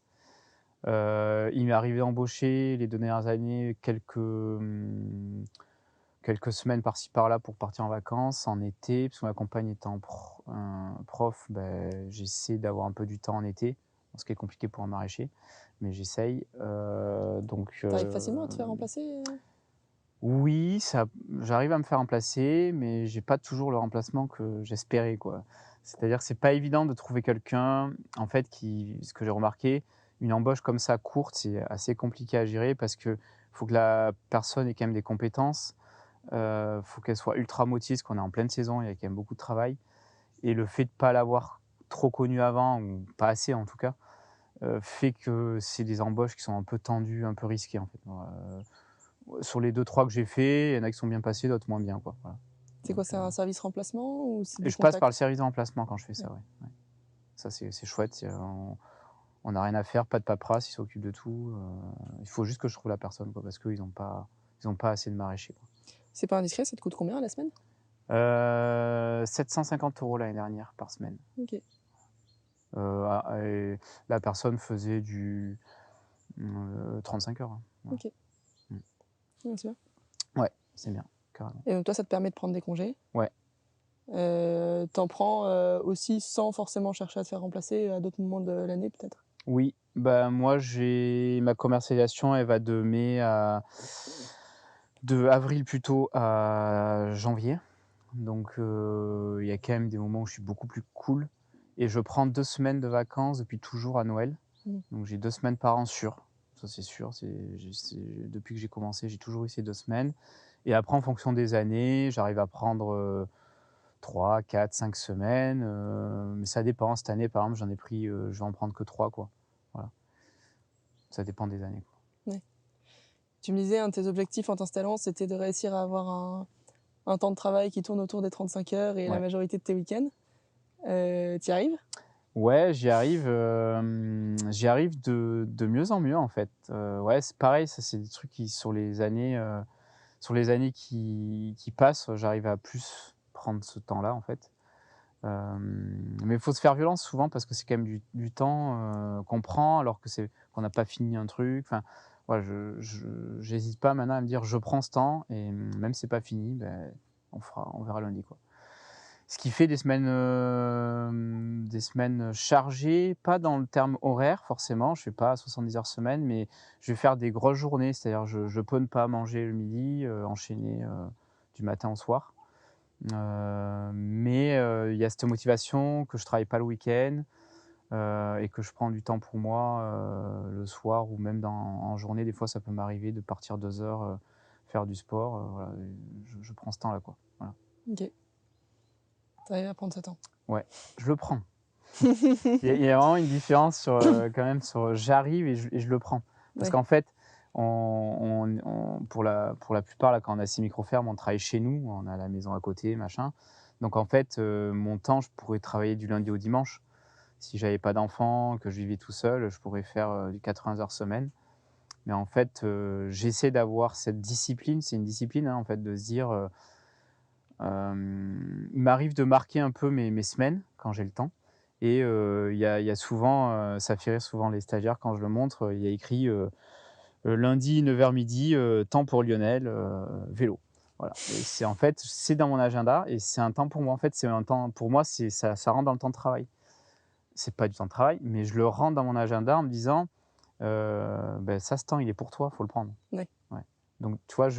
Il m'est arrivé d'embaucher les 2 dernières années quelques semaines par-ci par-là pour partir en vacances en été, parce que ma compagne étant prof, j'essaie d'avoir un peu du temps en été, ce qui est compliqué pour un maraîcher, mais j'essaye, Tu arrives facilement à te faire remplacer? oui, ça j'arrive à me faire remplacer, mais j'ai pas toujours le remplacement que j'espérais, quoi. C'est-à-dire que c'est pas évident de trouver quelqu'un, en fait, qui ce que j'ai remarqué, une embauche comme ça courte, c'est assez compliqué à gérer parce que faut que la personne ait quand même des compétences, faut qu'elle soit ultra motivée parce qu'on est en pleine saison, il y a quand même beaucoup de travail et le fait de pas l'avoir trop connue avant ou pas assez en tout cas, fait que c'est des embauches qui sont un peu tendues, un peu risquées, en fait. Sur les deux trois que j'ai fait, il y en a qui sont bien passés, d'autres moins bien, quoi, voilà. C'est quoi, Donc c'est un service remplacement ou c'est et des je passe par le contacts? service de remplacement quand je fais Ouais. ça, ouais, ouais. Ça, c'est chouette, on n'a rien à faire, pas de paperasse, ils s'occupent de tout, il faut juste que je trouve la personne, quoi, parce qu'ils ont pas assez de maraîchers, quoi. C'est pas indiscret, ça te coûte combien à la semaine? 750 € l'année dernière par semaine. OK. Et la personne faisait 35 heures, hein. Voilà. OK. Mmh. Ouais, c'est bien. Ouais, c'est bien, carrément. Et donc toi, ça te permet de prendre des congés. Ouais. Tu prends, aussi sans forcément chercher à te faire remplacer à d'autres moments de l'année peut-être? Oui, bah, moi, j'ai ma commercialisation, elle va de avril plutôt à janvier. Donc, il y a quand même des moments où je suis beaucoup plus cool et je prends 2 semaines de vacances depuis toujours à Noël. Mmh. Donc j'ai 2 semaines par an sûres, ça c'est sûr, c'est depuis que j'ai commencé, j'ai toujours eu ces 2 semaines et après en fonction des années, j'arrive à prendre, 3, 4, 5 semaines, mais ça dépend. Cette année, par exemple, j'en ai pris, je vais en prendre que 3 quoi. Voilà, ça dépend des années, quoi. Ouais. Tu me disais un de tes objectifs en t'installant, c'était de réussir à avoir un temps de travail qui tourne autour des 35 heures et la Ouais. majorité de tes week-ends. Tu y arrives? Ouais, j'y arrive de mieux en mieux, en fait. Ouais, c'est pareil, ça, c'est des trucs qui sur les années qui passent, j'arrive à plus prendre ce temps-là, en fait. Mais il faut se faire violence souvent parce que c'est quand même du temps, qu'on prend alors qu'on n'a pas fini un truc. Enfin, voilà, j'hésite pas maintenant à me dire: «Je prends ce temps» et même si c'est pas fini, on verra lundi, quoi. Ce qui fait des semaines chargées, pas dans le terme horaire forcément, je fais pas 70 heures semaine, mais je vais faire des grosses journées. C'est-à-dire je peux ne pas manger le midi, enchaîner, du matin au soir. Mais il y a cette motivation que je travaille pas le week-end, et que je prends du temps pour moi, le soir ou même en journée. Des fois, ça peut m'arriver de partir 2 heures, faire du sport, voilà, je prends ce temps-là, quoi. Voilà. OK. Tu arrives à prendre ce temps. Ouais, je le prends. Il y a vraiment une différence sur, quand même sur j'arrive et je le prends. Parce Ouais, qu'en fait, pour la plupart, là, quand on a ces micro-fermes, on travaille chez nous, on a la maison à côté, machin. Donc en fait, mon temps, je pourrais travailler du lundi au dimanche. Si j'avais pas d'enfant, que je vivais tout seul, je pourrais faire, du 80 heures semaine. Mais en fait, j'essaie d'avoir cette discipline. C'est une discipline, hein, en fait, de se dire, il m'arrive de marquer un peu mes semaines quand j'ai le temps et il y a souvent, ça fait rire souvent les stagiaires quand je le montre, il y a écrit, lundi 9h midi, temps pour Lionel, vélo. Voilà et c'est en fait, c'est dans mon agenda et c'est un temps pour moi. En fait, c'est un temps pour moi, c'est ça rentre dans le temps de travail. C'est pas du temps de travail, mais je le rentre dans mon agenda en me disant, «Beh, ça, ce temps, il est pour toi, faut le prendre». ouais, Ouais. Donc tu vois,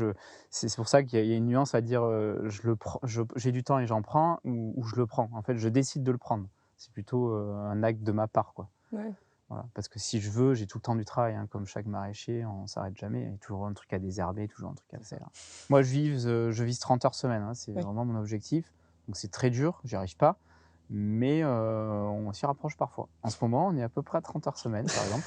c'est pour ça qu'il y a une nuance à dire, je le prends j'ai du temps et j'en prends ou je le prends. En fait, je décide de le prendre. C'est plutôt, un acte de ma part, quoi. ouais, Voilà, parce que si je veux, j'ai tout le temps du travail, hein, comme chaque maraîcher, on s'arrête jamais. Il y a toujours un truc à désherber, toujours un truc à c'est ça. faire. Moi, je vise 30 heures semaine, hein, c'est Ouais. vraiment mon objectif. Donc c'est très dur, j'y arrive pas, mais on s'y rapproche parfois. En ce moment, on est à peu près à 30 heures semaine, par exemple.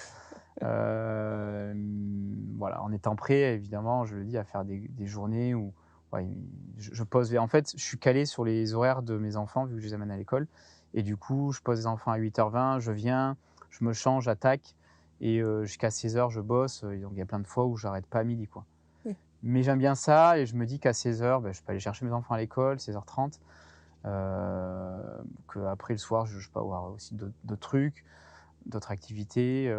Voilà, en étant prêt, évidemment, je le dis, à faire des journées où ouais, je pose en fait, je suis calé sur les horaires de mes enfants, vu que je les amène à l'école et du coup, je pose les enfants à 8h20, je viens, je me change, j'attaque et jusqu'à 16h, je bosse, et donc il y a plein de fois où j'arrête pas à midi, quoi. Oui. Mais j'aime bien ça et je me dis qu'à 16h, bah, je peux aller chercher mes enfants à l'école, 16h30, qu'après le soir, je peux avoir aussi d'autres trucs. D'autres activités,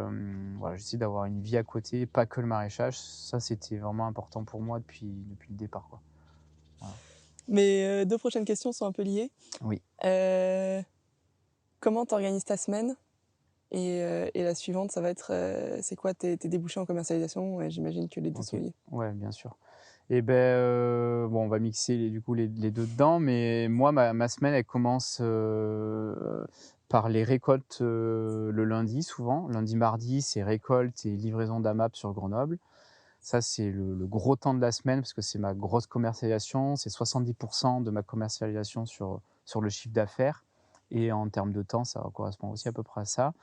voilà, j'essaie d'avoir une vie à côté, pas que le maraîchage. Ça, c'était vraiment important pour moi depuis le départ, quoi. Voilà. Mes 2 prochaines questions sont un peu liées. Oui, Heu, Comment tu organises ta semaine? Et la suivante, ça va être, c'est quoi tes débouchés en commercialisation? Ouais, j'imagine que les 2 OK. sont liés. Ouais, bien sûr et ben, bon, on va mixer les 2 dedans, mais moi, ma semaine, elle commence, par les récoltes, le lundi souvent. Lundi, mardi, c'est récolte et livraison d'AMAP sur Grenoble. Ça, c'est le gros temps de la semaine parce que c'est ma grosse commercialisation. C'est 70 de ma commercialisation sur le chiffre d'affaires et en termes de temps, ça correspond aussi à peu près à ça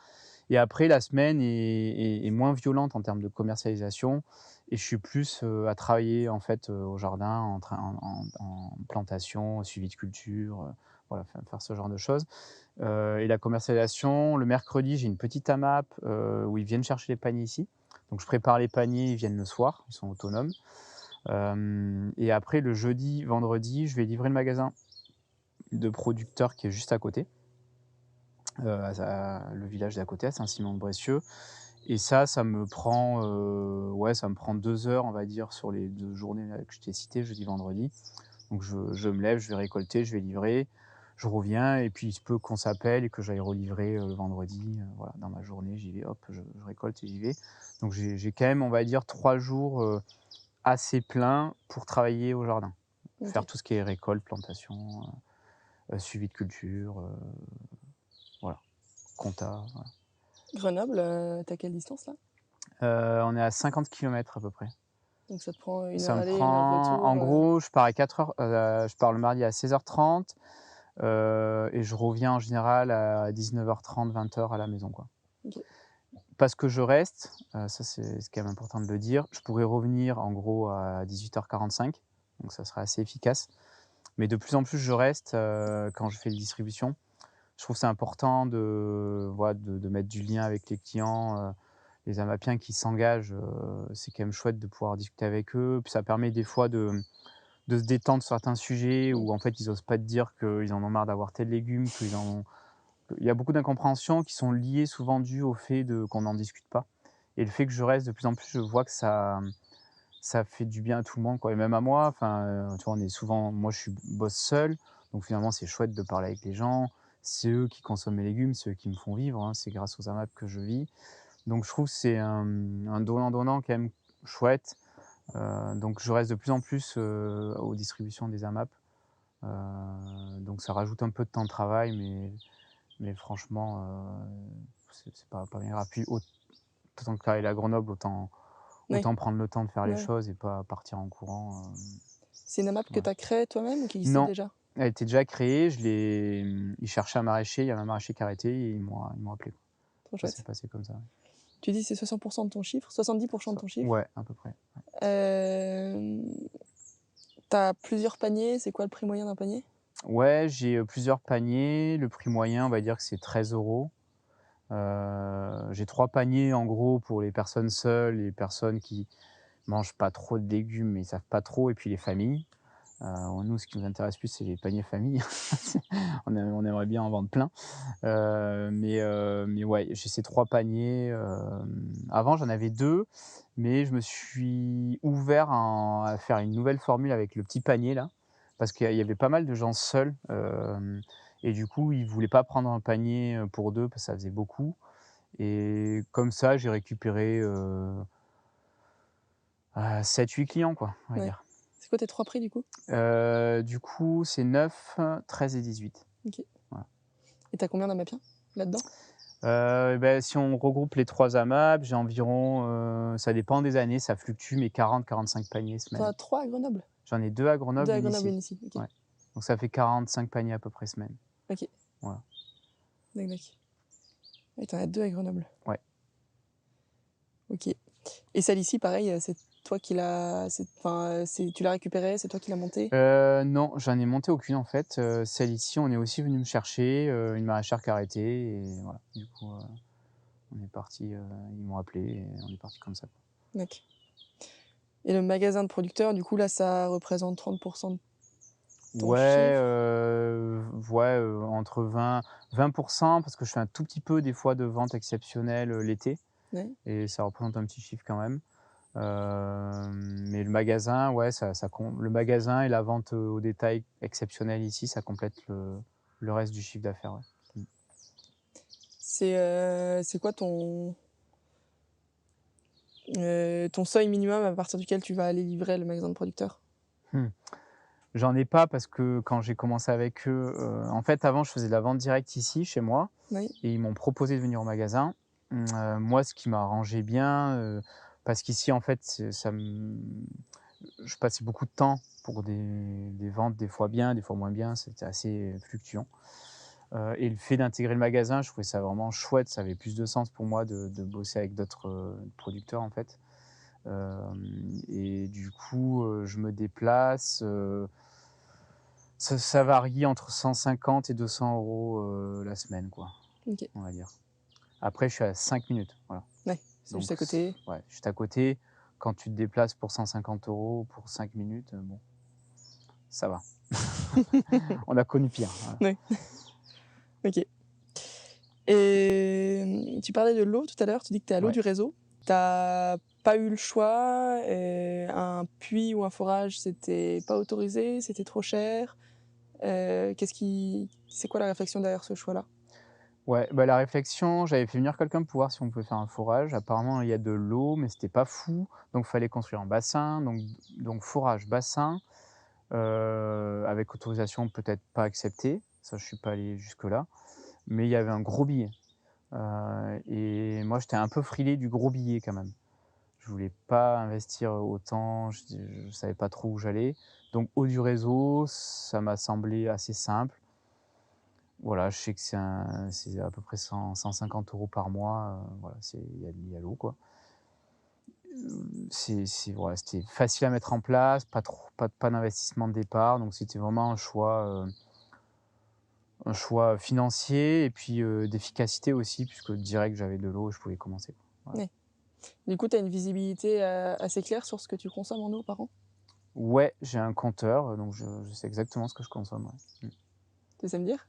et après la semaine est moins violente en termes de commercialisation et je suis plus, à travailler en fait, au jardin en plantation, suivi de culture, voilà, faire ce genre de choses, et la commercialisation, le mercredi, j'ai une petite AMAP, où ils viennent chercher les paniers ici. Donc je prépare les paniers, ils viennent le soir, ils sont autonomes. Et après le jeudi, vendredi, je vais livrer le magasin de producteurs qui est juste à côté, le village d'à côté, à Saint-Simon-de-Brécieux. Et ça me prend, ouais, ça me prend 2 heures, on va dire, sur les 2 journées là que je t'ai citées, jeudi, vendredi. Donc je me lève, je vais récolter, je vais livrer, je reviens et puis il se peut qu'on s'appelle et que j'aille relivrer, le vendredi, voilà, dans ma journée, j'y vais, hop, je récolte et j'y vais. Donc j'ai quand même, on va dire, 3 jours, assez pleins pour travailler au jardin. Faire OK. tout ce qui est récolte, plantation, suivi de culture, voilà, compta, voilà. Grenoble, tu à quelle distance là? On est à 50 kilomètres à peu près. Donc ça te prend 1 heure Ça me aller, 1 heure prend retour, en gros, je pars à 4h, je pars le mardi à 16h30, et je reviens en général à 19h30-20h à la maison, quoi. OK. Parce que je reste, ça c'est quand même important de le dire, je pourrais revenir en gros à 18h45, donc ça serait assez efficace. Mais de plus en plus je reste, quand je fais les distributions. Je trouve que c'est important de voilà, de mettre du lien avec les clients, les Amapiens qui s'engagent, c'est quand même chouette de pouvoir discuter avec eux. Puis ça permet des fois de se détendre sur certains sujets Mmh. où en fait ils osent pas te dire qu'ils en ont marre d'avoir tel légume, il y a beaucoup d'incompréhensions qui sont liées souvent dues au fait qu'on n'en discute pas et le fait que je reste de plus en plus, je vois que ça fait du bien à tout le monde, quoi et même à moi. Enfin, tu vois, on est souvent moi je suis bosse seul, donc finalement c'est chouette de parler avec les gens. C'est eux qui consomment mes légumes, c'est eux qui me font vivre, hein, c'est grâce aux AMAP que je vis. Donc je trouve que c'est un donnant-donnant quand même chouette. Donc je reste de plus en plus, aux distributions des AMAP. Donc ça rajoute un peu de temps de travail, mais franchement, c'est pas bien grave. Puis autant que tu ailles à Grenoble, autant Ouais, autant prendre le temps de faire les ouais. choses et pas partir en courant, C'est une AMAP que voilà. tu as créée toi-même ou qui existait Non, déjà? Elle était déjà créée, ils cherchaient un maraîcher, il y avait un maraîcher qui a arrêté et ils m'ont appelé, quoi. Trop Ça s'est chouette. passé comme ça, ouais. Tu dis c'est 60% de ton chiffre, 70% de ton chiffre. Ouais, à peu près. Euh, T'as plusieurs paniers, c'est quoi le prix moyen d'un panier? Ouais, j'ai, plusieurs paniers. Le prix moyen, on va dire que c'est 13 €. J'ai 3 paniers en gros pour les personnes seules, les personnes qui mangent pas trop de légumes mais ils savent pas trop et puis les familles. Nous, ce qui nous intéresse plus, c'est les paniers famille. On aimerait bien en vendre plein. Mais ouais, j'ai ces 3 paniers, avant j'en avais 2, mais je me suis ouvert à faire une nouvelle formule avec le petit panier là, parce qu'il y avait pas mal de gens seuls, et du coup, ils voulaient pas prendre un panier, pour 2 parce que ça faisait beaucoup et comme ça, j'ai récupéré, 7-8 clients quoi, on va Ouais. dire. C'est quoi tes 3 prix du coup? Du coup, c'est 9, 13 et 18. Ok. Voilà. Et t'as combien d'Amapiens là-dedans? Si on regroupe les 3 AMAP, j'ai environ, ça dépend des années, ça fluctue, mais 40-45 paniers T'en semaine. as 3 à Grenoble? J'en ai 2 à 2 Grenoble, à une Grenoble et ici. une ici. Ok. Ouais. Donc ça fait 45 paniers à peu près semaine. Ok. Voilà. D'accord. Et t'en as 2 à Grenoble. Ouais. Ok. Et celle ici, pareil, c'est toi qui l'as. Enfin, tu l'as récupérée, c'est toi qui l'as montée? Non, j'en ai monté aucune en fait. Celle ici, on est aussi venu me chercher, une maraîchère qui a arrêté et voilà. Du coup, on est parti, ils m'ont appelé et on est parti comme ça, quoi. D'accord. Et le magasin de producteur, du coup, là, ça représente 30% de ton Ouais, chiffre? ouais, entre 20 parce que je fais un tout petit peu des fois de ventes exceptionnelles, l'été Ouais. et ça représente un petit chiffre quand même. Mais le magasin, ouais, ça com le magasin et la vente, au détail exceptionnelle ici, ça complète le reste du chiffre d'affaires, ouais. Mmh. C'est quoi ton seuil minimum à partir duquel tu vas aller livrer le magasin de producteur? Mmh. J'en ai pas parce que quand j'ai commencé avec eux, en fait, avant, je faisais de la vente directe ici, chez moi Oui. et ils m'ont proposé de venir au magasin. Moi, ce qui m'arrangeait bien, parce qu'ici, en fait, je passais beaucoup de temps pour des ventes, des fois bien, des fois moins bien, c'était assez fluctuant. Et le fait d'intégrer le magasin, je trouvais ça vraiment chouette, ça avait plus de sens pour moi de bosser avec d'autres, producteurs, en fait. Et du coup, je me déplace, ça varie entre 150 et 200 € la semaine, quoi, Ok. on va dire. Après, je suis à 5 minutes, voilà. Ouais, c'est juste Donc à côté. ouais, juste à côté. Quand tu te déplaces pour 150 € pour 5 minutes, bon, ça va. On a connu pire, voilà. Ouais. Ok. Et tu parlais de l'eau tout à l'heure, tu dis que tu es à l'eau Ouais. du réseau. T'as pas eu le choix, un puits ou un forage, c'était pas autorisé, c'était trop cher. C'est quoi la réflexion derrière ce choix-là? Ouais, bah, la réflexion, j'avais fait venir quelqu'un pour voir si on pouvait faire un forage. Apparemment, il y a de l'eau, mais c'était pas fou, donc fallait construire un bassin, donc forage, bassin, avec autorisation peut-être pas acceptée, ça je suis pas allé jusque-là, mais il y avait un gros billet, et moi j'étais un peu frilé du gros billet quand même. Je voulais pas investir autant, je savais pas trop où j'allais, donc eau du réseau, ça m'a semblé assez simple. Voilà, je sais que c'est à peu près 150 € par mois, voilà, il y a l'eau, quoi. Voilà, c'était facile à mettre en place, pas d'investissement de départ, donc c'était vraiment un choix financier et puis, d'efficacité aussi puisque direct j'avais de l'eau et je pouvais commencer, quoi. Voilà. Ouais. Du coup, tu as une visibilité assez claire sur ce que tu consommes en eau par an? Ouais, j'ai un compteur, donc je sais exactement ce que je consomme, ouais. Mmh. Tu sais me dire?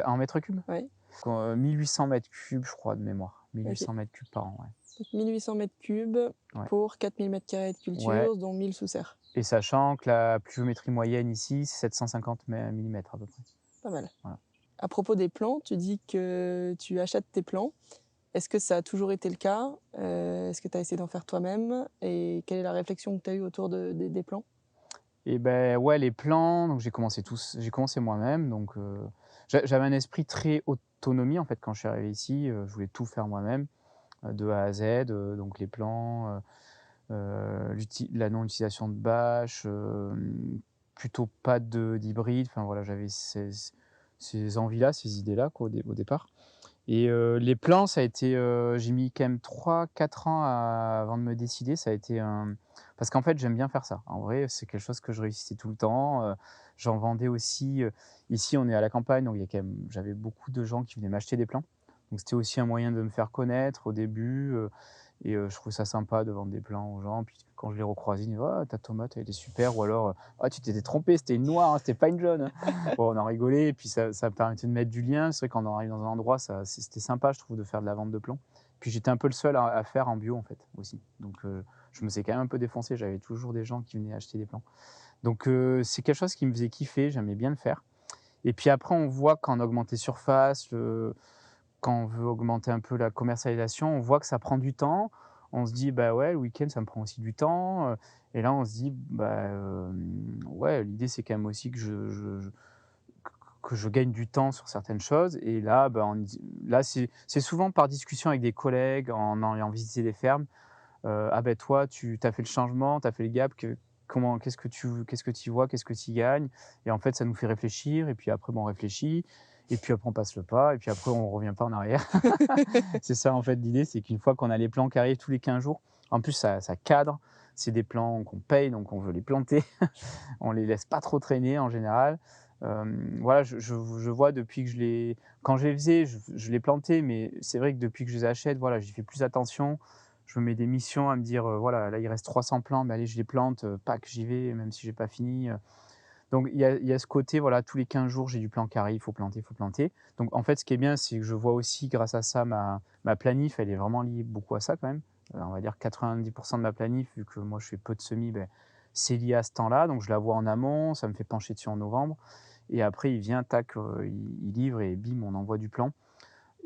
En mètres cubes? Ouais. 1800 mètres cubes, je crois, de mémoire. Ok. 1800 mètres cubes par an, ouais. Donc 1800 mètres cubes Ouais. pour 4000 mètres carrés de Ouais. culture, dont 1000 sous serre. Et sachant que la pluviométrie moyenne ici, c'est 750 millimètres à peu près. Pas mal. Voilà. À propos des plants, tu dis que tu achètes tes plants. Est-ce que ça a toujours été le cas? Est-ce que tu as essayé d'en faire toi-même? Et quelle est la réflexion que tu as eue autour des plants? Et ben ouais, les plants, donc j'ai commencé moi-même, donc j'avais un esprit très autonomie en fait quand je suis arrivé ici, je voulais tout faire moi-même, de A à Z, donc les plants, la non-utilisation de bâches, plutôt pas d'hybride. Enfin voilà, j'avais ces envies-là, ces idées-là quoi, au départ. Et les plans, ça a été, j'ai mis quand même 3-4 ans avant de me décider. Ça a été un parce qu'en fait, j'aime bien faire ça. En vrai, c'est quelque chose que je réussissais tout le temps, j'en vendais aussi, ici, on est à la campagne, donc il y a quand même j'avais beaucoup de gens qui venaient m'acheter des plants. Donc c'était aussi un moyen de me faire connaître au début, et je trouvais ça sympa de vendre des plants aux gens. Puis quand je les recroisais, ils me disaient: «Ah, ta tomate, elle est super» ou alors, «Ah, tu t'étais trompé, c'était une noire, hein, c'était pas une jaune, hein». Bon, on en rigolait et puis ça permettait de mettre du lien. C'est vrai quand on arrive dans un endroit, c'était sympa, je trouve, de faire de la vente de plants. Puis j'étais un peu le seul à faire en bio, en fait, aussi. Donc je me suis quand même un peu défoncé, j'avais toujours des gens qui venaient acheter des plants. Donc c'est quelque chose qui me faisait kiffer, j'aimais bien le faire. Et puis après, on voit quand on augmente les surfaces, quand on veut augmenter un peu la commercialisation, on voit que ça prend du temps. On se dit: «Bah, ouais, le week-end, ça me prend aussi du temps», et là, on se dit: «Bah, ouais, l'idée, c'est quand même aussi que je gagne du temps sur certaines choses». Et là, bah, là, c'est souvent par discussion avec des collègues en allant visiter des fermes. «Ah ben toi, tu as fait le changement, tu as fait le gap, qu'est-ce que tu y vois? Qu'est-ce que tu y gagnes?» Et en fait, ça nous fait réfléchir et puis après, bon, on réfléchit et puis après on passe le pas et puis après on revient pas en arrière. C'est ça, en fait, l'idée, c'est qu'une fois qu'on a les plants qui arrivent tous les 15 jours, en plus ça cadre, c'est des plants qu'on paye, donc on veut les planter. On les laisse pas trop traîner en général. Voilà, je vois depuis que quand je les faisais, je les plantais, mais c'est vrai que depuis que je les achète, voilà, j'y fais plus attention. Je me mets des missions à me dire, voilà, là il reste 300 plants, mais allez, je les plante, pac,. J'y vais, même si j'ai pas fini. Donc il y a ce côté, voilà, tous les 15 jours, j'ai du plan qui arrive, il faut planter, il faut planter. Donc en fait, ce qui est bien, c'est que je vois aussi grâce à ça ma planif, elle est vraiment liée beaucoup à ça quand même. On va dire 90 de ma planif, vu que moi je fais peu de semis, beh, c'est lié à ce temps-là. Donc je la vois en amont, ça me fait pencher dessus en novembre et après il vient, tac, il livre et bim, on envoie du plan.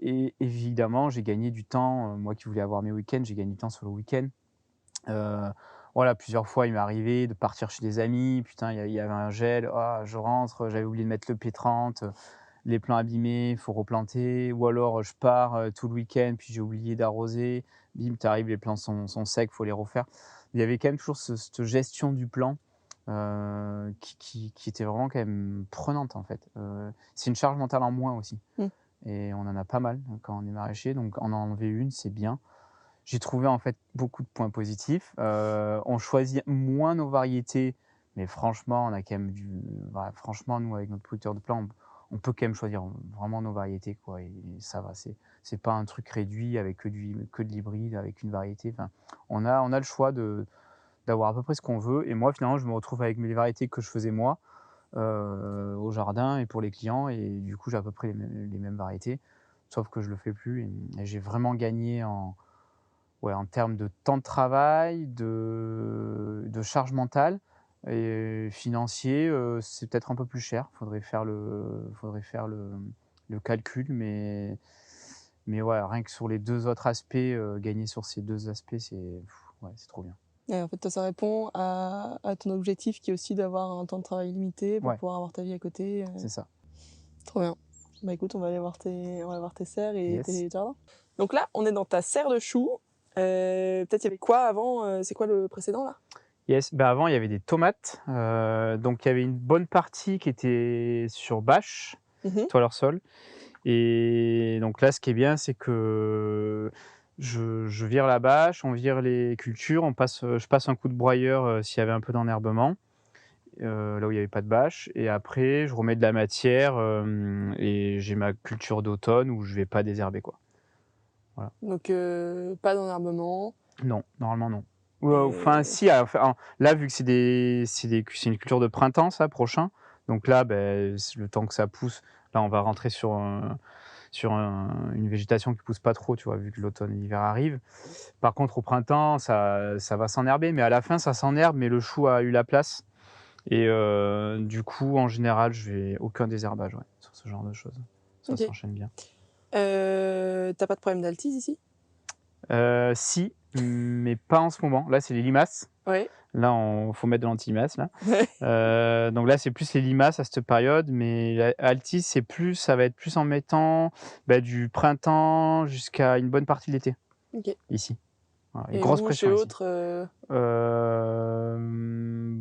Et évidemment, j'ai gagné du temps, moi qui voulais avoir mes week-ends, j'ai gagné du temps sur le week-end. Heu, voilà, plusieurs fois, il m'est arrivé de partir chez des amis. Putain, il y avait un gel, ah, je rentre, j'avais oublié de mettre le P30, les plants abîmés, il faut replanter. Ou alors, je pars, tout le week-end, puis j'ai oublié d'arroser. Bim, tu arrives, les plants sont secs, il faut les refaire. Il y avait quand même toujours cette gestion du plan, qui était vraiment quand même prenante, en fait. C'est une charge mentale en moins aussi Mmh. et on en a pas mal quand on est maraîcher, donc en enlever une, c'est bien. J'ai trouvé en fait beaucoup de points positifs. On choisit moins nos variétés, mais franchement, on a quand même voilà, franchement, nous, avec notre producteur de plants, on peut quand même choisir vraiment nos variétés, quoi, et ça va. C'est pas un truc réduit avec que de l'hybride, avec une variété. Enfin, on a le choix d'avoir à peu près ce qu'on veut. Et moi, finalement, je me retrouve avec mes variétés que je faisais moi, au jardin et pour les clients. Et du coup, j'ai à peu près les mêmes variétés, sauf que je le fais plus. Et j'ai vraiment gagné ouais, en termes de temps de travail, de charge mentale et financier, c'est peut-être un peu plus cher. Faudrait faire le calcul, mais ouais, rien que sur les 2 autres aspects, gagner sur ces 2 aspects, ouais, c'est trop bien. Ouais, en fait, toi, ça répond à ton objectif qui est aussi d'avoir un temps de travail limité pour Ouais, pouvoir avoir ta vie à côté, c'est ça. trop bien. Bah, écoute, on va aller voir tes serres et Yes. tes jardins. Donc là, on est dans ta serre de choux. Peut-être il y avait quoi avant, c'est quoi le précédent là? Yes, bah, avant, il y avait des tomates, donc il y avait une bonne partie qui était sur bâche, Mmh. toile hors sol. Et donc là, ce qui est bien, c'est que je vire la bâche, on vire les cultures, je passe un coup de broyeur, s'il y avait un peu d'enherbement, là où il y avait pas de bâche. Et après je remets de la matière, et j'ai ma culture d'automne où je vais pas désherber, quoi. Voilà. Donc pas d'enherbement Non, normalement non. Enfin et si, enfin, là, vu que c'est une culture de printemps, ça, prochain, donc là, beh, c'est le temps que ça pousse. Là, on va rentrer sur une végétation qui pousse pas trop, tu vois, vu que l'automne et l'hiver arrivent. Par contre, au printemps, ça va s'enherber, mais à la fin, ça s'enherbe, mais le chou a eu la place. Et du coup, en général, je vais aucun désherbage, ouais, sur ce genre de choses. Ça OK. s'enchaîne bien. Tu pas de problème d'altise ici? Si, mais pas en ce moment. Là, c'est les limaces. Ouais. Là, faut mettre de l'anti-limaces, là. Ouais. Donc là, c'est plus les limaces à cette période, mais la Altis, ça va être plus en mettant, bah, du printemps jusqu'à une bonne partie de l'été, OK. ici. Voilà, et Et grosse mouches et pression ici. autres,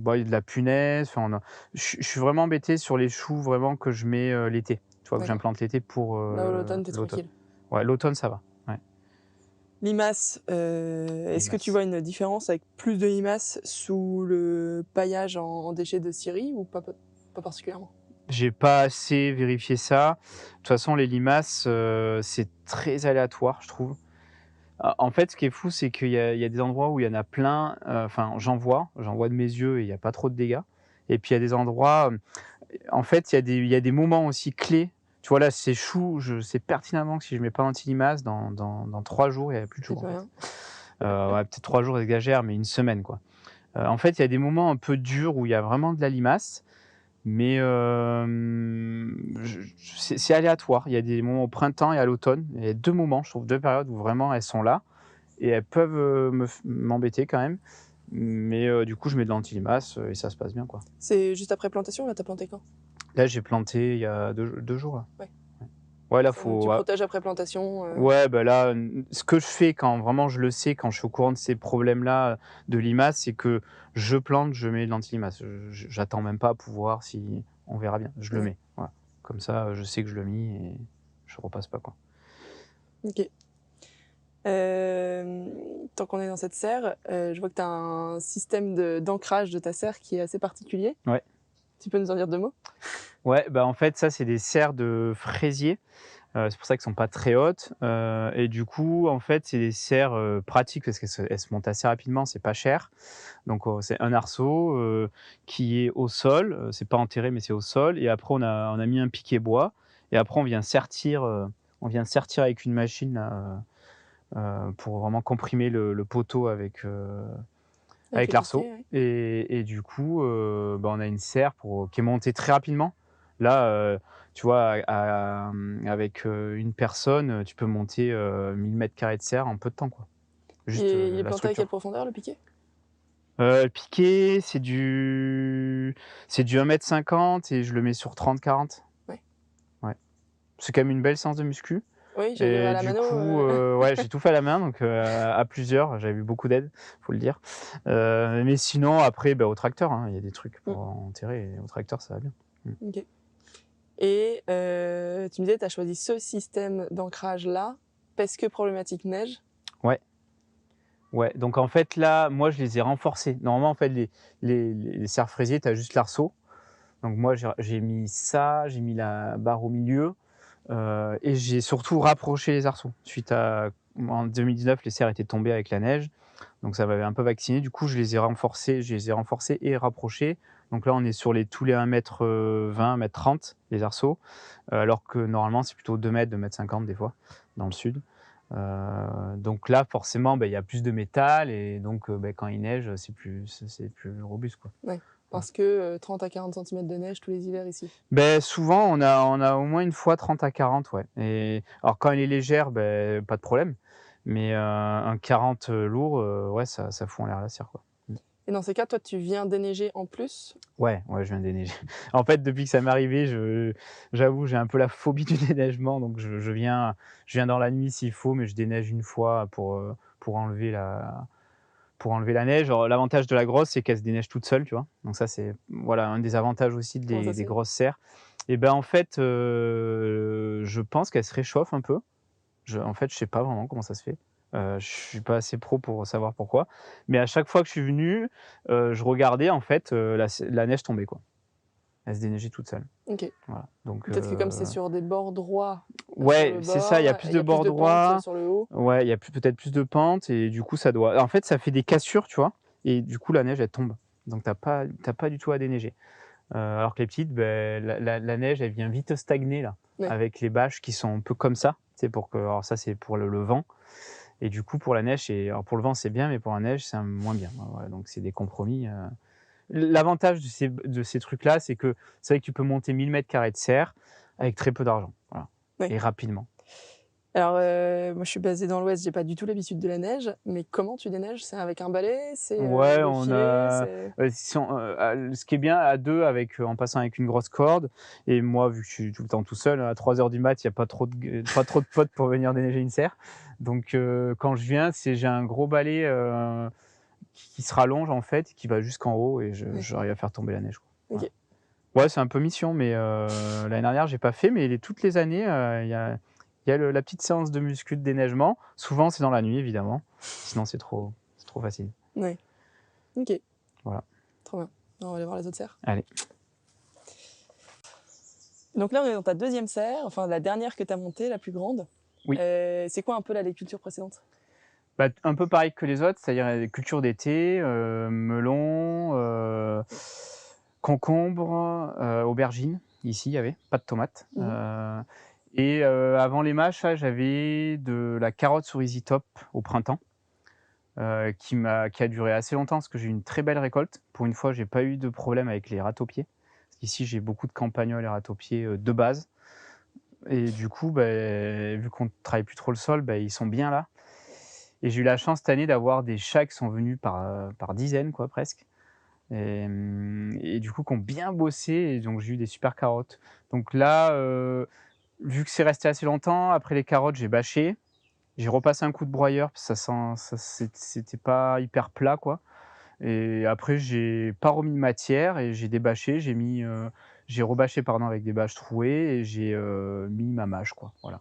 bah, il y a de la punaise, enfin on a je suis vraiment embêté sur les choux vraiment que je mets, l'été. Tu vois? Que D'accord. j'implante l'été pour, Là, à l'automne, tu es l'automne. tranquille. Ouais, l'automne ça va, ouais. Limaces, est-ce que tu Limaces. vois une différence avec plus de limaces sous le paillage en déchets de scierie ou pas particulièrement? J'ai pas assez vérifié ça. De toute façon les limaces, c'est très aléatoire je trouve. En fait, ce qui est fou, c'est qu'il y a des endroits où il y en a plein, enfin j'en vois de mes yeux et il y a pas trop de dégâts et puis il y a des endroits, en fait, il y a des moments aussi clés. Tu vois, là, ces choux, je sais pertinemment que si je mets pas d'anti-limaces, dans 3 jours, il y a plus de Il choux, y a en plus fait. rien? Ouais, peut-être 3 jours, j'exagère, mais une semaine, quoi. En fait, il y a des moments un peu durs où il y a vraiment de la limace, mais c'est aléatoire. Il y a des moments au printemps et à l'automne. Il y a 2 moments, je trouve, 2 périodes où vraiment elles sont là et elles peuvent, m'embêter quand même, mais du coup, je mets de l'anti-limace, et ça se passe bien, quoi. C'est juste après plantation, là, tu as planté quand? Là, j'ai planté il y a 2 jours, là. Ouais. Ouais. Ouais, là, Donc tu faut protèges après plantation, ouais, bah, là, ce que je fais quand vraiment je le sais, quand je suis au courant de ces problèmes-là, de limaces, c'est que je plante, je mets de l'anti-limace. J'attends même pas pour voir si on verra bien. Je le ouais. mets, voilà. Comme ça, je sais que je le mis et je repasse pas, quoi. OK. Tant qu'on est dans cette serre, je vois que tu as un système d'ancrage de ta serre qui est assez particulier. Ouais. Tu peux nous en dire 2 mots? Ouais, bah, en fait, ça, c'est des serres de fraisier. C'est pour ça qu'elles sont pas très hautes, et du coup, en fait, c'est des serres, pratiques parce qu'elles se montent assez rapidement, c'est pas cher. Donc c'est un arceau, qui est au sol, c'est pas enterré, mais c'est au sol et après on a mis un piquet bois et après on vient sertir avec une machine là, pour vraiment comprimer le poteau Avec avec le piquet, l'arceau ouais. et du coup, bah, on a une serre qui est montée très rapidement. Là, tu vois, avec, une personne, tu peux monter, 1 000 m² de serre en peu de temps, quoi. Juste, Il est la planté à quelle structure. profondeur, le piquet? Le piqué, c'est du 1,50 m et je le mets sur 30-40. Ouais. Ouais. C'est quand même une belle séance de muscu Oui, j'allais dire à et la du mano, coup, ouais, j'ai tout fait à la main donc à plusieurs. J'avais eu beaucoup d'aide, faut le dire. Mais sinon après, bah, au tracteur, hein, il y a des trucs pour enterrer et au tracteur, ça va bien. Mmh. OK. Et tu me disais, tu as choisi ce système d'ancrage-là parce que problématique neige? Ouais, ouais, donc en fait là, moi je les ai renforcés. Normalement en fait les serres fraisiers, tu as juste l'arceau. Donc moi j'ai mis ça, j'ai mis la barre au milieu. Et j'ai surtout rapproché les arceaux. En 2019, les serres étaient tombées avec la neige, donc ça m'avait un peu vacciné. Du coup, je les ai renforcés et rapprochés. Donc là, on est sur tous les 1,20 m, 1,30 m, les arceaux, alors que normalement, c'est plutôt 2 mètres, 2,50 m des fois, dans le sud. Donc là, forcément, il y a plus de métal et donc quand il neige, c'est plus robuste, quoi. Ouais, Voilà. parce que 30 à 40 centimètres de neige tous les hivers ici. Souvent, on a au moins une fois 30 à 40, ouais, et alors quand elle est légère, pas de problème, mais un 40, lourd, ouais, ça fout en l'air la cire, quoi. Mmh. Et dans ces cas, toi, tu viens déneiger en plus? Ouais, ouais, je viens de déneiger. En fait, depuis que ça m'est arrivé, j'avoue, j'ai un peu la phobie du déneigement, donc je viens dans la nuit s'il faut, mais je déneige une fois pour enlever la neige. Alors l'avantage de la grosse, c'est qu'elle se déneige toute seule, tu vois? Donc ça, c'est voilà, un des avantages aussi Comment ça des se fait? grosses serres. Et ben, en fait, je pense qu'elle se réchauffe un peu. En fait, je sais pas vraiment comment ça se fait. Je suis pas assez pro pour savoir pourquoi. Mais à chaque fois que je suis venu, je regardais en fait, la neige tomber, quoi. Elle se déneigeait toute seule. OK. Voilà, donc Peut-être que comme c'est sur des bords droits, sur ouais, le c'est ça, il y bord, a plus il y de a plus bords de pente droits. sur le haut. Ouais, il y a peut-être plus de pente et du coup en fait, ça fait des cassures, tu vois? Et du coup, la neige, elle tombe. Donc tu as pas du tout à déneiger. Alors que les petites, la neige, elle vient vite stagner là, Ouais. avec les bâches qui sont un peu comme ça. C'est pour que alors ça, c'est pour le vent et du coup, pour la neige, alors pour le vent, c'est bien, mais pour la neige, c'est moins bien. Voilà, donc c'est des compromis. L'avantage de ces trucs-là, c'est que c'est vrai que tu peux monter 1 000 m² de serre avec très peu d'argent, voilà, Ouais. et rapidement. Alors, moi, je suis basée dans l'Ouest, j'ai pas du tout l'habitude de la neige, mais comment tu déneiges? C'est avec un balai? C'est, Ouais, des on filets? a C'est si on ce qui est bien à 2 en passant avec une grosse corde et moi, vu que je suis tout le temps tout seul, à 3 heures du mat, il y a pas trop de potes pour venir déneiger une serre. Donc quand je viens, j'ai un gros balai, qui se rallonge en fait, qui va jusqu'en haut et Ouais. j'arrive à faire tomber la neige, quoi. Ok. Voilà. Ouais, c'est un peu mission, mais l'année dernière, j'ai pas fait, mais toutes les années, il y a la petite séance de muscu de déneigement. Souvent, c'est dans la nuit, évidemment. Sinon, c'est trop facile. Ouais. Ok. Voilà. Trop bien. On va aller voir les autres serres. Allez. Donc là, on est dans ta deuxième serre, enfin la dernière que tu as montée, la plus grande. Oui. C'est quoi un peu les cultures précédentes? Bah, un peu pareil que les autres, c'est-à-dire des cultures d'été, melons, concombres, aubergines. Ici, il y avait pas de tomates. Et avant les mâches, là, j'avais de la carotte sur Easy Top au printemps, qui a duré assez longtemps parce que j'ai eu une très belle récolte. Pour une fois, j'ai pas eu de problème avec les rats-aux-pieds. Parce qu'ici, j'ai beaucoup de campagnols et rats-aux-pieds de base. Et du coup, vu qu'on travaille plus trop le sol, ils sont bien là. Et j'ai eu la chance cette année d'avoir des chats qui sont venus par dizaines, quoi, presque. Et du coup, qui ont bien bossé. Et donc, j'ai eu des super carottes. Donc là, vu que c'est resté assez longtemps, après les carottes, j'ai bâché. J'ai repassé un coup de broyeur, parce que c'était pas hyper plat, quoi. Et après, j'ai pas remis de matière et j'ai débâché. J'ai rebâché, pardon, avec des bâches trouées et j'ai mis ma mâche, quoi. Voilà.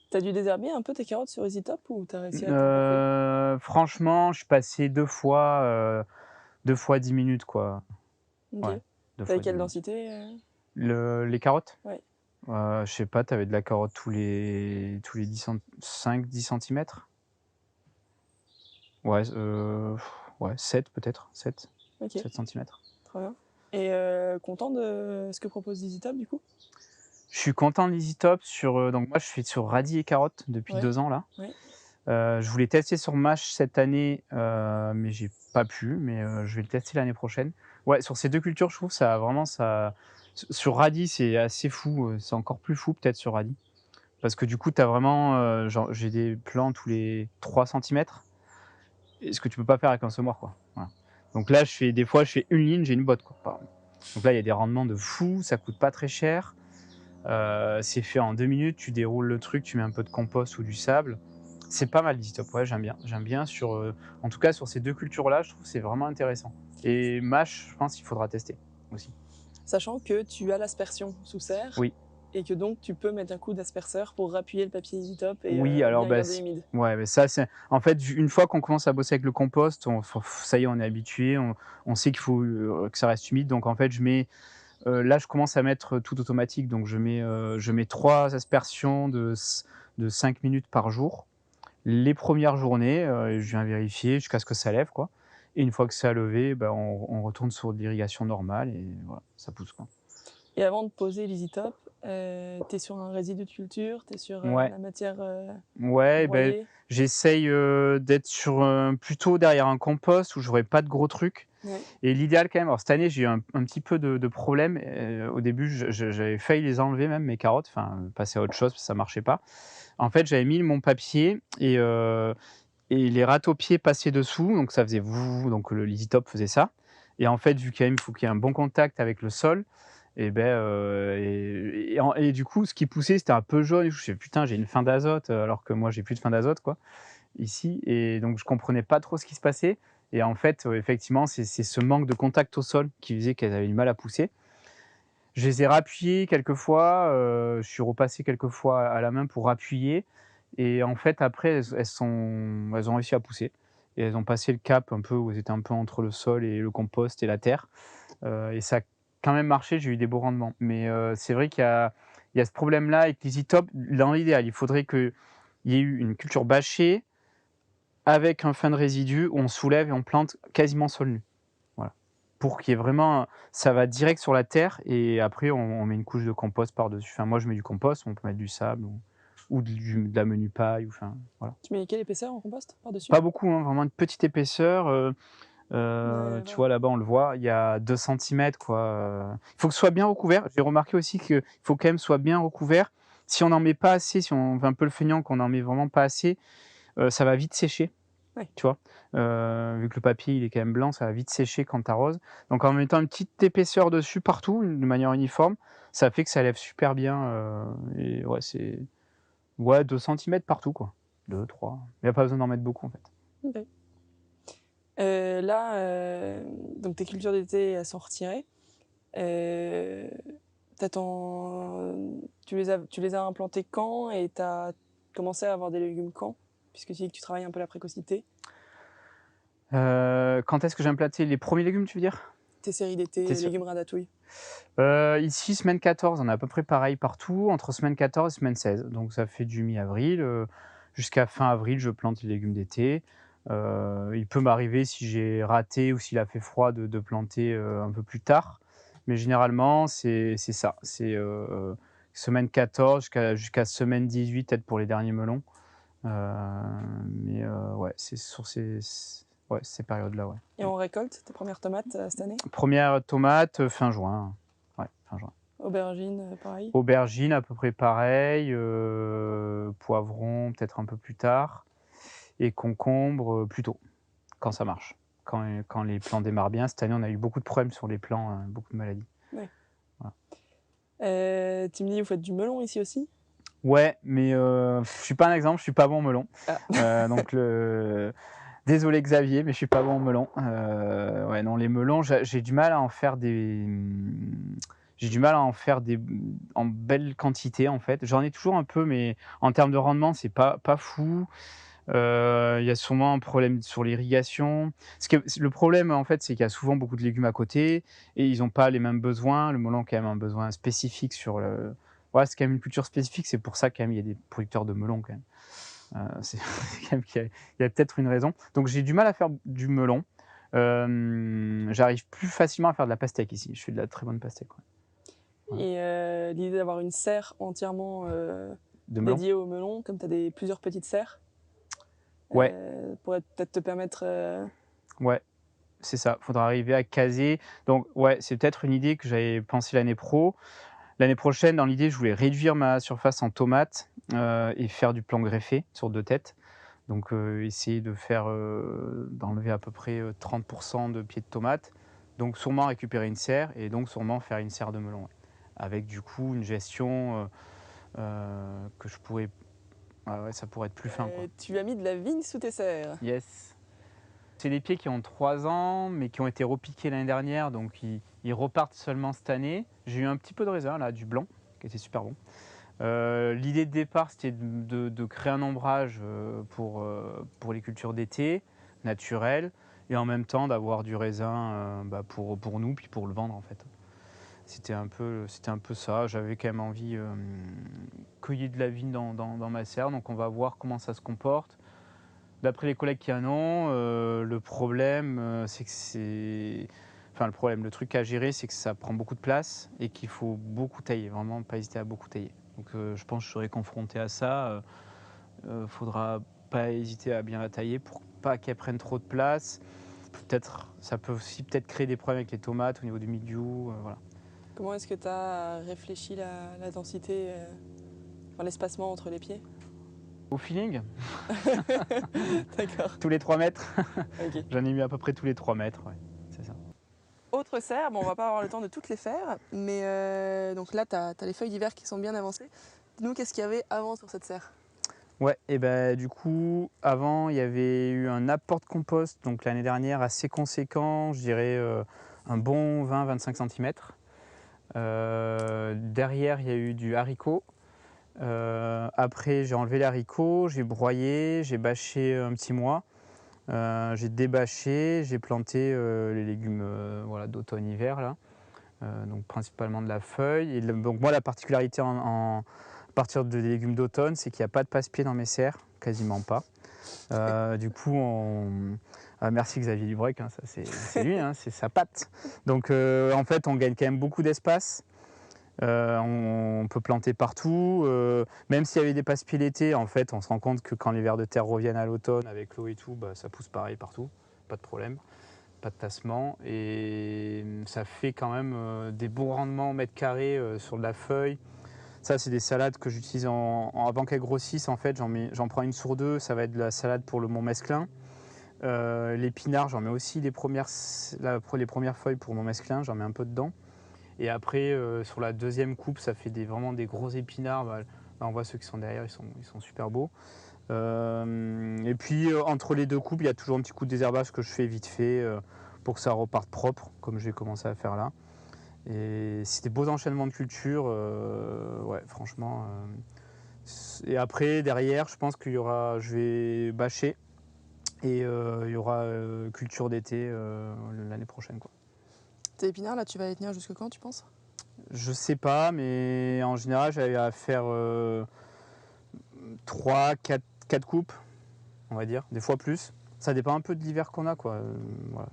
T'as dû désherber un peu tes carottes sur Easy Top ou t'as réussi à t'en passer? Franchement, je suis passé 2 fois 10 minutes, quoi. Ok. Ouais, 2 T'avais fois 10 quelle minutes. densité? Les carottes? Ouais. Je sais pas, tu avais de la carotte tous les 5-10 centimètres? Ouais, ouais, 7 peut-être, 7 Ok. centimètres. Trop bien. Et content de ce que propose Easy Top du coup? Je suis content de l'EasyTop donc moi je suis sur radis et carottes depuis Ouais. 2 ans là. Ouais. Je voulais tester sur mâche cette année, mais j'ai pas pu, mais je vais le tester l'année prochaine. Ouais, sur ces 2 cultures, je trouve ça vraiment sur radis, c'est assez fou, c'est encore plus fou peut-être sur radis. Parce que du coup, tu as vraiment, genre j'ai des plants tous les 3 centimètres et ce que tu peux pas faire avec un semoir, quoi. Voilà. Donc là, des fois, je fais une ligne, j'ai une botte, quoi. Donc là, il y a des rendements de fou, ça coûte pas très cher. C'est fait en 2 minutes, tu déroules le truc, tu mets un peu de compost ou du sable. C'est pas mal l'EasyTop, ouais, j'aime bien. J'aime bien en tout cas sur ces 2 cultures-là, je trouve que c'est vraiment intéressant. Et mâche, je pense qu'il faudra tester aussi. Sachant que tu as l'aspersion sous serre Oui. et que donc tu peux mettre un coup d'asperceur pour appuyer le papier Easy Top et Oui, alors bien garder humide. ouais, mais ça c'est en fait, une fois qu'on commence à bosser avec le compost, ça y est, on est habitué, on sait qu'il faut, que ça reste humide. Donc en fait, là, je commence à mettre tout automatique, donc je mets 3 aspersions de 5 minutes par jour. Les premières journées, je viens vérifier jusqu'à ce que ça lève, quoi. Et une fois que ça a levé, on retourne sur de l'irrigation normale et voilà, ça pousse, quoi. Et avant de poser l'Easy Top, tu es sur un résidu de culture, tu es sur Ouais, la matière ouais, broyée. j'essaye, d'être plutôt derrière un compost où j'aurai pas de gros trucs. Ouais. Et l'idéal quand même, alors cette année, j'ai eu un petit peu de problème. Au début, j'avais failli les enlever même, mes carottes, enfin, passer à autre chose parce que ça marchait pas. En fait, j'avais mis mon papier et les râteaux-pieds passaient dessous, donc ça faisait vouh, donc l'EasyTop faisait ça. Et en fait, vu qu'il faut qu'il y ait un bon contact avec le sol, et du coup, ce qui poussait, c'était un peu jaune. Et je me suis dit: «Putain, j'ai une fin d'azote», alors que moi, j'ai plus de fin d'azote, quoi, ici. Et donc je comprenais pas trop ce qui se passait. Et en fait, effectivement, c'est ce manque de contact au sol qui faisait qu'elles avaient du mal à pousser. Je les ai rappuyées quelques fois, je suis repassé quelques fois à la main pour appuyer et en fait après elles ont réussi à pousser et elles ont passé le cap un peu où elles étaient un peu entre le sol et le compost et la terre, et ça a quand même marché, j'ai eu des beaux rendements. Mais c'est vrai qu'il y a ce problème-là avec l'EasyTop. Dans l'idéal, il faudrait qu'il y ait eu une culture bâchée avec un fin de résidu où on soulève et on plante quasiment sol nu. Voilà. Pour qu'il y ait vraiment ça va direct sur la terre et après on met une couche de compost par-dessus. Enfin, moi je mets du compost, on peut mettre du sable ou de la menu paille ou enfin, voilà. Tu mets quelle épaisseur en compost par-dessus? Pas beaucoup, hein, vraiment une petite épaisseur, tu vois là-bas on le voit, il y a 2 centimètres quoi, il faut que ce soit bien recouvert. J'ai remarqué aussi qu'il faut quand même soit bien recouvert. Si on n'en met pas assez, si on fait un peu le feignant, qu'on n'en met vraiment pas assez, ça va vite sécher. Ouais. Tu vois? Vu que le papier, il est quand même blanc, ça va vite sécher quand tu arroses. Donc en mettant une petite épaisseur dessus partout, de manière uniforme, ça fait que ça lève super bien, et ouais, c'est 2 centimètres partout, quoi. 2-3. Il y a pas besoin d'en mettre beaucoup, en fait. OK. Là, donc tes cultures d'été, elles sont retirées. Euh, tu les as implantées quand et tu as commencé à avoir des légumes quand? Puisque tu dis que tu travailles un peu la précocité. Quand est-ce que j'ai implanté les premiers légumes, tu veux dire? Tes séries T'es d'été, sûr? légumes ratatouille. Ici, semaine 14, on est à peu près pareil partout, entre semaine 14 et semaine 16. Donc ça fait du mi-avril. Jusqu'à fin avril, je plante les légumes d'été. Il peut m'arriver, si j'ai raté ou s'il a fait froid, de planter un peu plus tard. Mais généralement, c'est ça. C'est semaine 14 jusqu'à semaine 18, peut-être pour les derniers melons. Ouais, c'est sur ouais, ces périodes-là. Ouais. Et on récolte tes premières tomates cette année? Première tomate, fin juin. Ouais, fin juin. Aubergines, pareil. Aubergine, à peu près pareil. Poivron, peut-être un peu plus tard. Et concombre, plus tôt, quand ça marche. Quand les plants démarrent bien. Cette année, on a eu beaucoup de problèmes sur les plants, beaucoup de maladies. Ouais. Voilà. Tu me dis, vous faites du melon ici aussi? Ouais, mais je suis pas un exemple, je suis pas bon au melon. Ah. Donc désolé Xavier, mais je suis pas bon au melon. Ouais, non, les melons, j'ai du mal à en faire en belle quantité en fait. J'en ai toujours un peu, mais en termes de rendement, c'est pas fou. Il y a sûrement un problème sur l'irrigation. Le problème en fait, c'est qu'il y a souvent beaucoup de légumes à côté et ils n'ont pas les mêmes besoins. Le melon a quand même un besoin spécifique sur le. Ouais, c'est quand même une culture spécifique. C'est pour ça quand même il y a des producteurs de melon quand même. C'est quand même qu'il y a peut-être une raison. Donc j'ai du mal à faire du melon. J'arrive plus facilement à faire de la pastèque ici. Je fais de la très bonne pastèque. Ouais. Voilà. Et l'idée d'avoir une serre entièrement De melon. dédiée au melon, comme tu as plusieurs petites serres, Ouais, pourrait peut-être te permettre. ouais, c'est ça. Faudra arriver à caser. Donc ouais, c'est peut-être une idée que j'avais pensé l'année pro. L'année prochaine, dans l'idée, je voulais réduire ma surface en tomates et faire du plan greffé sur 2 têtes. Donc essayer d'enlever à peu près 30% de pieds de tomates. Donc sûrement récupérer une serre et donc sûrement faire une serre de melon. Ouais. Avec du coup une gestion que je pourrais. Ouais, ça pourrait être plus fin. Quoi. Tu as mis de la vigne sous tes serres. Yes. C'est des pieds qui ont 3 ans, mais qui ont été repiqués l'année dernière, donc ils repartent seulement cette année. J'ai eu un petit peu de raisin, là, du blanc, qui était super bon. L'idée de départ, c'était de créer un ombrage pour les cultures d'été, naturelles, et en même temps d'avoir du raisin pour nous, puis pour le vendre en fait. C'était un peu ça. J'avais quand même envie de cueillir de la vigne dans ma serre, donc on va voir comment ça se comporte. D'après les collègues qui en ont, le problème, c'est que c'est. Enfin, le truc à gérer, c'est que ça prend beaucoup de place et qu'il faut beaucoup tailler, vraiment pas hésiter à beaucoup tailler. Donc, je pense que je serai confronté à ça. Faudra pas hésiter à bien la tailler pour pas qu'elle prenne trop de place. Ça peut aussi peut-être créer des problèmes avec les tomates au niveau du milieu. Voilà. Comment est-ce que tu as réfléchi la densité, enfin, l'espacement entre les pieds? Au feeling, D'accord. tous les 3 mètres. Ok. J'en ai mis à peu près tous les 3 mètres, ouais. C'est ça. Autre serre, bon, on va pas avoir le temps de toutes les faire, mais donc là, tu as les feuilles d'hiver qui sont bien avancées. Dis-nous, qu'est-ce qu'il y avait avant sur cette serre? Ouais, et ben du coup, avant, il y avait eu un apport de compost, donc l'année dernière, assez conséquent, je dirais un bon 20-25 cm. Derrière, il y a eu du haricot. Après, j'ai enlevé les haricots, j'ai broyé, j'ai bâché un petit mois. J'ai débâché, j'ai planté les légumes voilà, d'automne-hiver, là. Donc principalement de la feuille. Donc moi, la particularité à partir des légumes d'automne, c'est qu'il n'y a pas de passe-pied dans mes serres, quasiment pas. Du coup, merci Xavier Dubreuil, hein, ça, c'est lui, hein, c'est sa patte. Donc en fait, on gagne quand même beaucoup d'espace. On peut planter partout. Même s'il y avait des passe-pieds l'été, en fait, on se rend compte que quand les vers de terre reviennent à l'automne avec l'eau et tout, bah, ça pousse pareil partout, pas de problème. Pas de tassement et ça fait quand même des bons rendements au mètre carré sur de la feuille. Ça, c'est des salades que j'utilise avant qu'elles grossissent. En fait, j'en prends une sur deux. Ça va être de la salade pour le Mont Mesclin. L'épinard, j'en mets aussi les premières feuilles pour mon mesclin. J'en mets un peu dedans. Et après, sur la deuxième coupe, ça fait vraiment des gros épinards. Là, on voit ceux qui sont derrière, ils sont super beaux. Et puis entre les deux coupes, il y a toujours un petit coup de désherbage que je fais vite fait pour que ça reparte propre, comme j'ai commencé à faire là. Et c'est des beaux enchaînements de culture, ouais, franchement. Et après, derrière, je pense je vais bâcher et il y aura culture d'été l'année prochaine, quoi. Tes épinards, là, tu vas les tenir jusque quand, tu penses? Je sais pas, mais en général, j'avais à faire 3, 4 coupes, on va dire, des fois plus. Ça dépend un peu de l'hiver qu'on a, quoi. Voilà,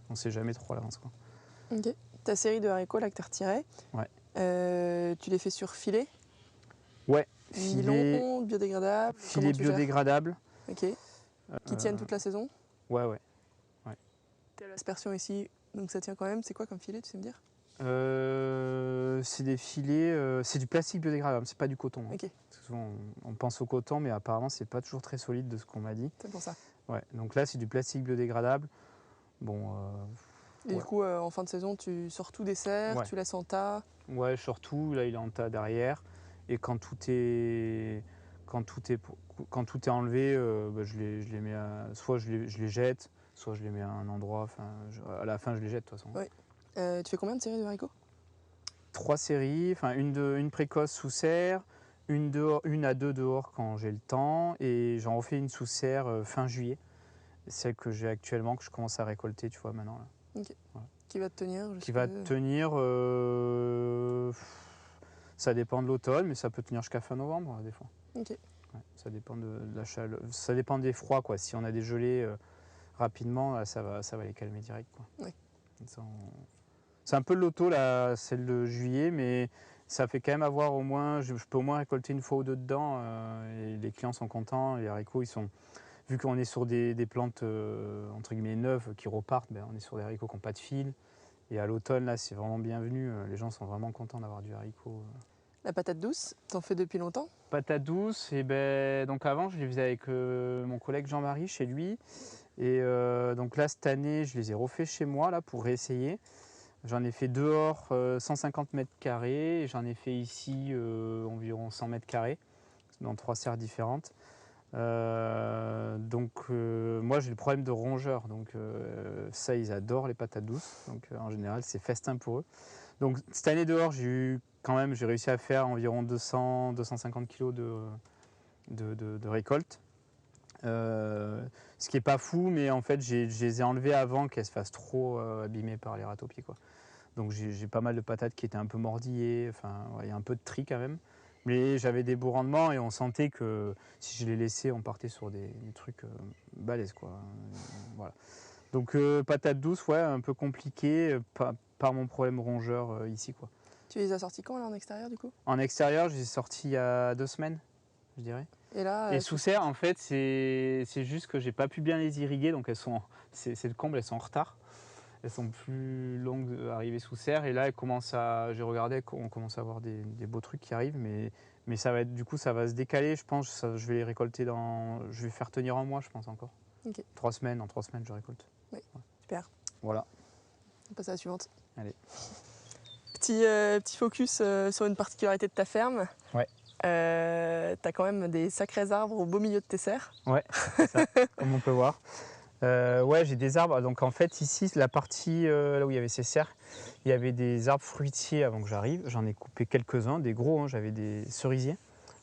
on sait jamais trop à l'avance, quoi. Ok. Ta série de haricots, là, que tu as retirée, tu les fais sur filet? Ouais, Nylon, biodégradable? filet biodégradable. Ok. Qui tiennent toute la saison? Ouais. T'as l'aspersion ici, donc ça tient quand même. C'est quoi comme filet, tu sais me dire? C'est des filets, c'est du plastique biodégradable, c'est pas du coton. Ok, Souvent on pense au coton, mais apparemment c'est pas toujours très solide de ce qu'on m'a dit. c'est pour ça. Ouais, donc là c'est du plastique biodégradable. Bon, Et du coup, en fin de saison, tu sors tout des serres, tu laisses en tas. ouais, surtout là il est en tas derrière. Et quand tout est enlevé, je les mets soit je les jette, soit je les mets à un endroit. À la fin je les jette de toute façon. Ouais. Tu fais combien de séries de haricots? 3 séries, enfin une précoce sous serre, une à 2 dehors quand j'ai le temps, et j'en refais une sous serre fin juillet, celle que j'ai actuellement, que je commence à récolter, tu vois, maintenant. Là. Ok. Voilà. Qui va te tenir Qui va tenir, ça dépend de l'automne, mais ça peut tenir jusqu'à fin novembre, des fois. Ok. Ouais, ça dépend de la chaleur, ça dépend des froids, quoi. Si on a des gelées rapidement, là, ça va les calmer direct, quoi. Ouais. C'est un peu le loto, là, celle de juillet, mais ça fait quand même avoir au moins, je peux au moins récolter une fois ou deux dedans, et les clients sont contents. Les haricots, vu qu'on est sur des plantes entre guillemets neuves qui repartent, on est sur des haricots qui n'ont pas de fil. Et à l'automne, là, c'est vraiment bienvenu. Les gens sont vraiment contents d'avoir du haricot. La patate douce, t'en fais depuis longtemps? Patate douce, et donc avant, je les faisais avec mon collègue Jean-Marie chez lui. Et donc là, cette année, je les ai refait chez moi là, pour réessayer. J'en ai fait dehors 150 mètres carrés, et j'en ai fait ici environ 100 mètres carrés, dans 3 serres différentes. Moi j'ai le problème de rongeur, donc ça ils adorent les patates douces, donc en général c'est festin pour eux. Donc cette année dehors j'ai réussi à faire environ 200-250 kg de récolte. Ce qui est pas fou, mais en fait je les ai enlevées avant qu'elles se fassent trop abîmer par les ratopiers, quoi. Donc j'ai pas mal de patates qui étaient un peu mordillées, il y a un peu de tri quand même. Mais j'avais des beaux rendements et on sentait que si je les laissais, on partait sur des trucs balèzes, quoi. Voilà. Donc patates douces, ouais, un peu compliqué par mon problème rongeur ici, quoi. Tu les as sortis quand là en extérieur du coup? En extérieur, je les ai sortis il y a 2 semaines, je dirais. Et là, Et sous serre, en fait, c'est juste que j'ai pas pu bien les irriguer, donc c'est le comble, elles sont en retard. Elles sont plus longues à arriver sous serre, et là j'ai regardé, on commence à avoir des beaux trucs qui arrivent, mais ça va se décaler, je pense. Je vais les récolter je vais faire tenir un mois, je pense, encore. Ok. 3 semaines, en 3 semaines je récolte. Oui, super. Voilà. On passe à la suivante. Allez. Petit focus sur une particularité de ta ferme. Ouais. T'as quand même des sacrés arbres au beau milieu de tes serres. Ouais, c'est ça, comme on peut voir. Ouais, j'ai des arbres. Donc en fait, ici, la partie là où il y avait ces serres, il y avait des arbres fruitiers avant que j'arrive. J'en ai coupé quelques-uns, des gros, hein, j'avais des cerisiers.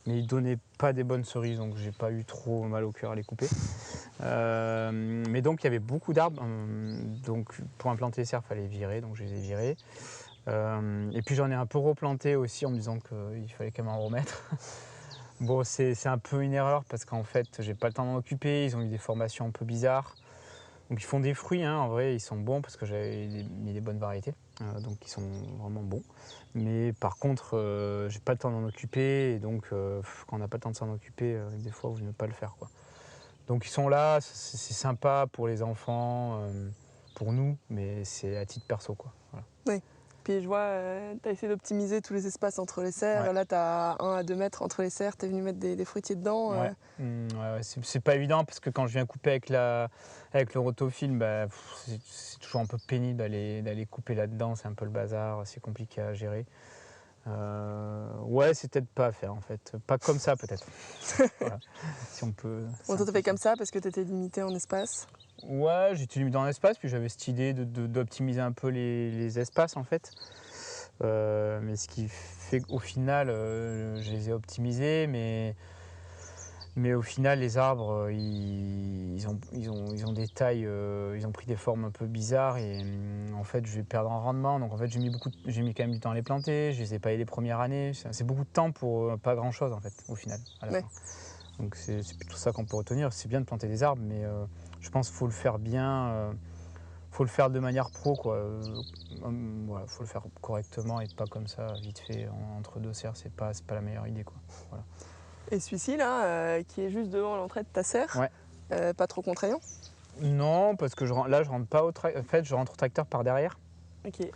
Mais ils ne donnaient pas des bonnes cerises, donc j'ai pas eu trop mal au cœur à les couper. Mais donc il y avait beaucoup d'arbres. Donc pour implanter les serres, il fallait virer, donc je les ai virés. Et puis j'en ai un peu replanté aussi en me disant qu'il fallait quand même en remettre. Bon, c'est un peu une erreur parce qu'en fait, j'ai pas le temps d'en occuper. Ils ont eu des formations un peu bizarres. Donc ils font des fruits, hein, en vrai, ils sont bons parce que j'avais mis des bonnes variétés. Donc ils sont vraiment bons. Mais par contre, j'ai pas le temps d'en occuper. Et donc, quand on n'a pas le temps de s'en occuper, des fois, vous ne pas le faire, quoi. Donc ils sont là, c'est sympa pour les enfants, pour nous, mais c'est à titre perso, quoi. Voilà. Oui. Puis je vois, tu as essayé d'optimiser tous les espaces entre les serres. Ouais. Là, tu as 1 à 2 mètres entre les serres. Tu es venu mettre des fruitiers dedans. Ouais. Ouais, c'est pas évident parce que quand je viens couper avec le rotofilm, c'est toujours un peu pénible d'aller couper là-dedans. C'est un peu le bazar, c'est compliqué à gérer. Ouais, c'est peut-être pas à faire en fait. Pas comme ça peut-être. Voilà. Si on peut. Bon, toi, t'as fait comme ça parce que t'étais limité en espace. Ouais, j'étais limité dans l'espace, puis j'avais cette idée d'optimiser un peu les espaces en fait. Mais ce qui fait qu'au final, je les ai optimisés, mais au final, les arbres, ils ont des tailles, ils ont pris des formes un peu bizarres et en fait, je vais perdre en rendement. Donc en fait, j'ai mis quand même du temps à les planter. Je les ai paillés les premières années. C'est beaucoup de temps pour pas grand-chose en fait, au final, à la Ouais. fin. Donc c'est plutôt ça qu'on peut retenir. C'est bien de planter des arbres, mais je pense qu'il faut le faire bien. Faut le faire de manière pro, quoi. Voilà, faut le faire correctement et pas comme ça, vite fait, entre deux serres. C'est pas la meilleure idée, quoi. Voilà. Et celui-ci, là, qui est juste devant l'entrée de ta serre, Ouais. pas trop contraignant? Non, parce que là, je rentre pas au tracteur. En fait, je rentre au tracteur par derrière. Ok.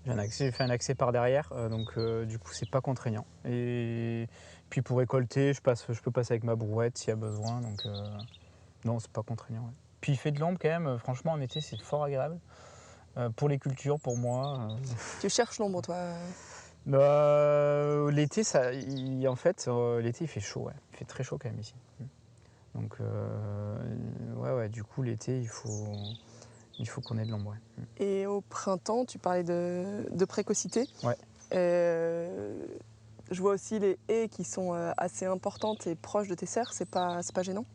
J'ai fait un accès par derrière, donc du coup, c'est pas contraignant. Et puis pour récolter, je peux passer avec ma brouette s'il y a besoin. Donc non, c'est pas contraignant. Ouais. Puis il fait de l'ombre quand même. Franchement, en été, c'est fort agréable. Pour les cultures, pour moi. Tu cherches l'ombre, toi? L'été, en fait, l'été, il fait chaud. Ouais. Il fait très chaud quand même ici. Donc, ouais, du coup, l'été, il faut qu'on ait de l'ombre. Ouais. Et au printemps, tu parlais de précocité. Ouais. Je vois aussi les haies qui sont assez importantes et proches de tes serres. C'est pas gênant?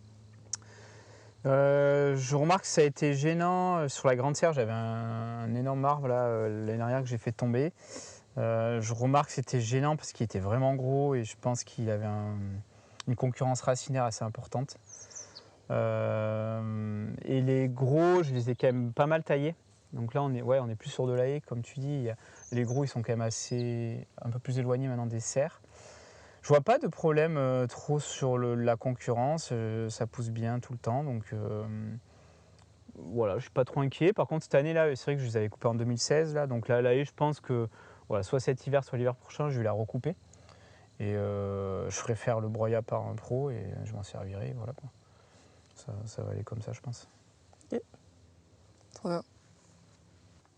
Je remarque que ça a été gênant. Sur la grande serre, j'avais un énorme arbre là, l'année dernière que j'ai fait tomber. Je remarque que c'était gênant parce qu'il était vraiment gros et je pense qu'il avait une concurrence racinaire assez importante. Et les gros, je les ai quand même pas mal taillés. Donc là, on est plus sur de la haie, comme tu dis. Les gros, ils sont quand même un peu plus éloignés maintenant des serres. Je vois pas de problème trop sur la concurrence. Ça pousse bien tout le temps. Donc voilà, je suis pas trop inquiet. Par contre, cette année-là, c'est vrai que je les avais coupés en 2016. Là, donc là, la haie, je pense que voilà, soit cet hiver, soit l'hiver prochain, je vais la recouper. Et je ferai faire le broyat par un pro et je m'en servirai. Voilà, quoi. Ça va aller comme ça, je pense. Ok. Trop bien.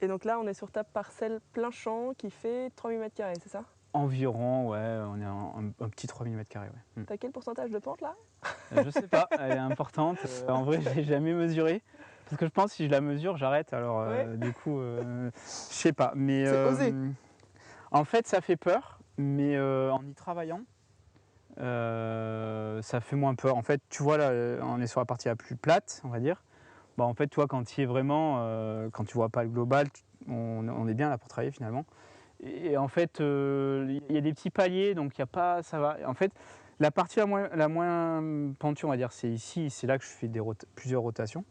Et donc là, on est sur ta parcelle plein champ qui fait 3000 m², c'est ça? Environ, ouais, on est un petit 3000 m². Ouais. T'as quel pourcentage de pente là? Je sais pas, elle est importante. En vrai, je l'ai jamais mesurée. Parce que je pense que si je la mesure, j'arrête. Alors, Ouais. du coup, je sais pas. Mais C'est osé. en fait, ça fait peur. Mais en y travaillant, ça fait moins peur. En fait, tu vois, là, on est sur la partie la plus plate, on va dire. Bah, en fait, toi, quand tu y es vraiment, quand tu vois pas le global, on est bien là pour travailler finalement. Et en fait, il y a des petits paliers, donc il y a pas, ça va. En fait, la partie la moins pentue, on va dire, c'est ici. C'est là que je fais plusieurs rotations.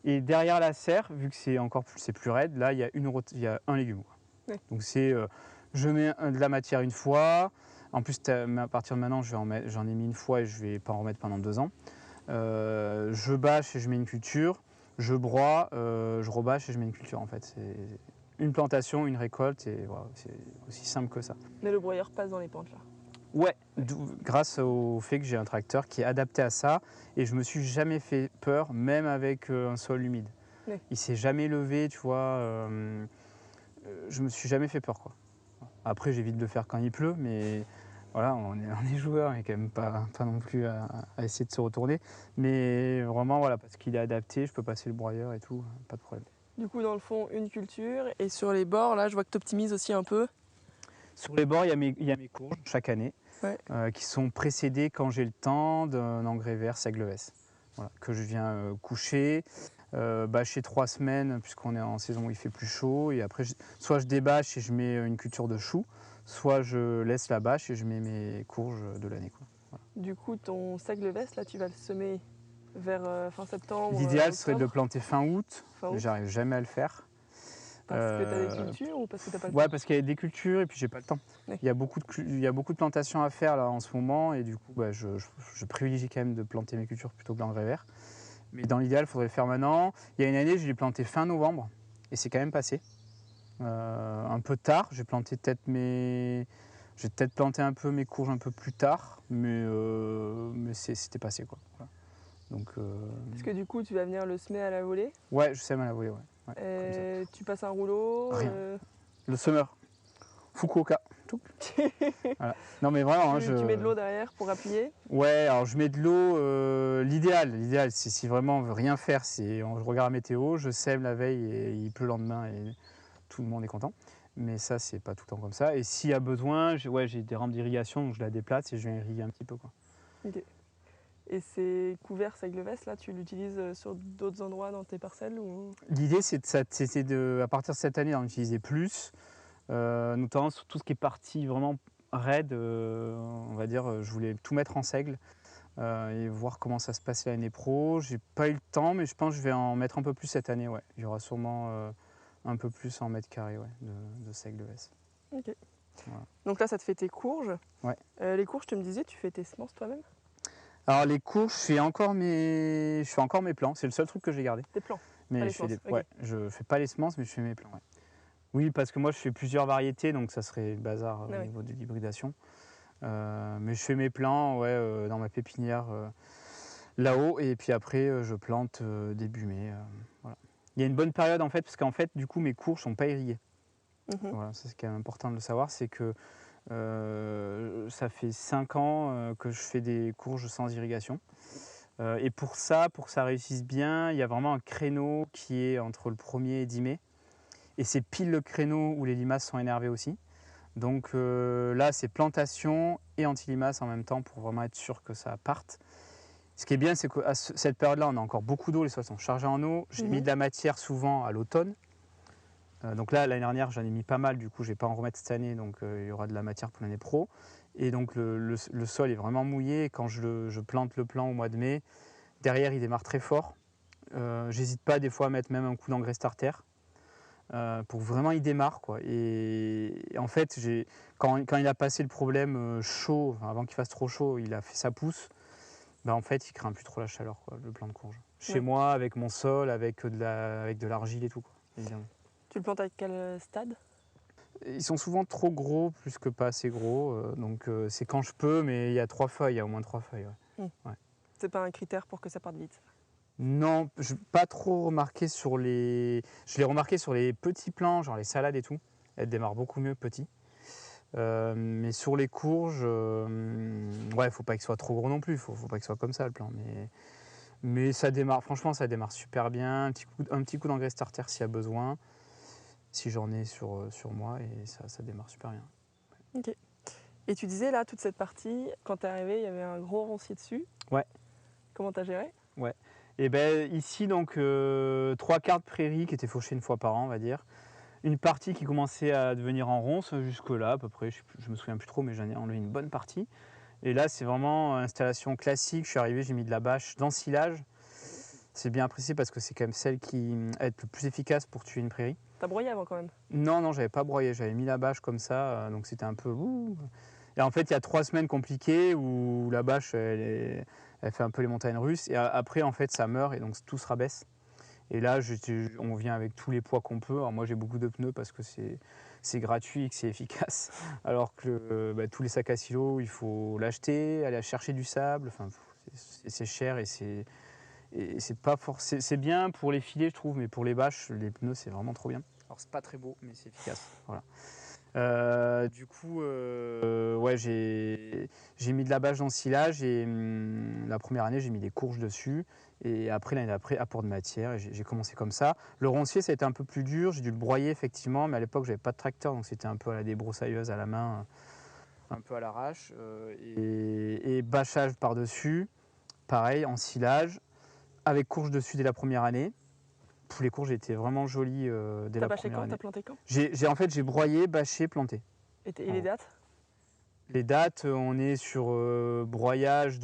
Et derrière la serre, vu que c'est plus raide, là, il y a un légume. Ouais. Donc je mets de la matière une fois. En plus, à partir de maintenant, j'en ai mis une fois et je vais pas en remettre pendant 2 ans. Je bâche et je mets une culture. Je broie, je rebâche et je mets une culture. En fait, c'est une plantation, une récolte et voilà, c'est aussi simple que ça. Mais le broyeur passe dans les pentes là. Ouais, grâce au fait que j'ai un tracteur qui est adapté à ça et je me suis jamais fait peur, même avec un sol humide. Ouais. Il s'est jamais levé, tu vois. Je me suis jamais fait peur, quoi. Après, j'évite de le faire quand il pleut, mais voilà, on est joueur et quand même pas non plus à essayer de se retourner. Mais vraiment, voilà, parce qu'il est adapté, je peux passer le broyeur et tout, pas de problème. Du coup, dans le fond, une culture. Et sur les bords, là, je vois que tu optimises aussi un peu. Sur les bords, il y a mes courges chaque année, Ouais. qui sont précédées, quand j'ai le temps, d'un engrais vert Seigleves. Voilà, que je viens coucher, bâcher 3 semaines, puisqu'on est en saison où il fait plus chaud. Et après, soit je débâche et je mets une culture de choux, soit je laisse la bâche et je mets mes courges de l'année, quoi. Voilà. Du coup, ton Seigleves, là, tu vas le semer vers fin septembre. L'idéal serait de le octobre. planter fin août, Fin août. mais j'arrive jamais à le faire. Parce que tu as des cultures ou parce que tu pas le Ouais, temps? parce qu'il y a des cultures et puis j'ai pas le temps. Ouais. Il y a beaucoup de plantations à faire là en ce moment et du coup bah, je privilégie quand même de planter mes cultures plutôt que l'engrais vert. Mais dans l'idéal, il faudrait le faire maintenant. Il y a une année, je l'ai planté fin novembre et c'est quand même passé. Un peu tard, j'ai peut-être planté un peu mes courges un peu plus tard, mais c'était passé, quoi. Voilà. Donc, Est-ce que du coup, tu vas venir le semer à la volée? ouais, je sème à la volée, ouais. Ouais, comme ça. Tu passes un rouleau? Rien. Le semeur, Fukuoka, tout. Voilà. Non mais vraiment, Tu mets de l'eau derrière pour appuyer? Ouais, alors je mets de l'eau, l'idéal c'est si vraiment on veut rien faire, je regarde la météo, je sème la veille et il pleut le lendemain et tout le monde est content. Mais ça, c'est pas tout le temps comme ça. Et s'il y a besoin, j'ai des rampes d'irrigation, donc je la déplace et je viens irriguer un petit peu, quoi. Ok. Et ces couverts Seigleves, là, tu l'utilises sur d'autres endroits dans tes parcelles ou... L'idée, à partir de cette année, d'en utiliser plus, notamment sur tout ce qui est partie vraiment raide, on va dire, je voulais tout mettre en seigle et voir comment ça se passe l'année pro. J'ai pas eu le temps, mais je pense que je vais en mettre un peu plus cette année, ouais. Il y aura sûrement un peu plus en mètre carré, ouais, de Seigleves. Ok. Voilà. Donc là, ça te fait tes courges. Ouais. Les courges, tu me disais, tu fais tes semences toi-même? Alors les courges, je fais encore mes plants, c'est le seul truc que j'ai gardé. Tes plants, Mais pas les je fais semences. ouais, je fais pas les semences, mais je fais mes plants. Ouais. Oui, parce que moi je fais plusieurs variétés, donc ça serait le bazar au niveau de l'hybridation. Mais je fais mes plants, ouais, dans ma pépinière là-haut, et puis après je plante début mai. Voilà. Il y a une bonne période en fait, parce qu'en fait du coup mes courges sont pas irriguées. Voilà, c'est quand même important de le savoir, c'est que ça fait 5 ans que je fais des courges sans irrigation. Et pour que ça réussisse bien, il y a vraiment un créneau qui est entre le 1er et 10 mai. Et c'est pile le créneau où les limaces sont énervées aussi. Donc là, c'est plantation et anti-limaces en même temps pour vraiment être sûr que ça parte. Ce qui est bien, c'est qu'à cette période-là, on a encore beaucoup d'eau, les sols sont chargés en eau. J'ai mis de la matière souvent à l'automne. Donc là, l'année dernière, j'en ai mis pas mal, du coup, je ne vais pas en remettre cette année, donc il y aura de la matière pour l'année pro. Et donc le sol est vraiment mouillé. Et quand je plante le plant au mois de mai, derrière, il démarre très fort. J'hésite pas des fois à mettre même un coup d'engrais starter pour vraiment il démarre, quoi. Et en fait, quand il a passé le problème chaud, enfin, avant qu'il fasse trop chaud, il a fait sa pousse. Bah, en fait, il craint plus trop la chaleur, quoi, le plant de courge. Chez moi, avec mon sol, avec de l'argile et tout, quoi, évidemment. Tu le plantes avec quel stade? Ils sont souvent trop gros, plus que pas assez gros. Donc c'est quand je peux, mais il y a 3 feuilles, il y a au moins 3 feuilles. Ouais. Ouais. C'est pas un critère pour que ça parte vite? Non, je n'ai pas trop remarqué sur les... Je l'ai remarqué sur les petits plants, genre les salades et tout. Elles démarrent beaucoup mieux petits. Mais sur les courges, ouais, faut pas qu'il soit trop gros non plus. Faut pas qu'il soit comme ça le plant. Mais ça démarre, franchement, ça démarre super bien. Un petit coup d'engrais starter s'il y a besoin, si j'en ai sur moi, et ça démarre super bien. Ok. Et tu disais là, toute cette partie, quand tu es arrivé, il y avait un gros roncier dessus. Ouais. Comment tu as géré? Ouais. Et ben ici, donc, 3/4 de prairie qui étaient fauchées une fois par an, on va dire. Une partie qui commençait à devenir en ronce, jusque-là à peu près, je me souviens plus trop, mais j'en ai enlevé une bonne partie. Et là, c'est vraiment installation classique. Je suis arrivé, j'ai mis de la bâche d'ensilage. C'est bien apprécié parce que c'est quand même celle qui est le plus efficace pour tuer une prairie. T'as broyé avant quand même? Non, j'avais pas broyé, j'avais mis la bâche comme ça, donc c'était un peu... Et en fait, il y a 3 semaines compliquées où la bâche, elle fait un peu les montagnes russes. Et après, en fait, ça meurt et donc tout se rabaisse. Et là, on vient avec tous les poids qu'on peut. Alors moi, j'ai beaucoup de pneus parce que c'est gratuit et que c'est efficace. Alors que tous les sacs à silo, il faut l'acheter, aller chercher du sable. Enfin, c'est cher et c'est pas forcément... C'est bien pour les filets, je trouve, mais pour les bâches, les pneus, c'est vraiment trop bien. Alors, c'est pas très beau, mais c'est efficace. Voilà. Du coup, ouais, j'ai mis de la bâche dans le silage et la première année, j'ai mis des courges dessus. Et après, l'année d'après, apport de matière. Et j'ai commencé comme ça. Le roncier, ça a été un peu plus dur. J'ai dû le broyer, effectivement. Mais à l'époque, j'avais pas de tracteur. Donc, c'était un peu à la débroussailleuse à la main, un peu à l'arrache. Et bâchage par-dessus. Pareil, en silage. Avec courges dessus dès la première année. Les courges étaient vraiment jolies dès la première année. T'as planté quand? En fait, j'ai broyé, bâché, planté. Et les dates? Les dates, on est sur broyage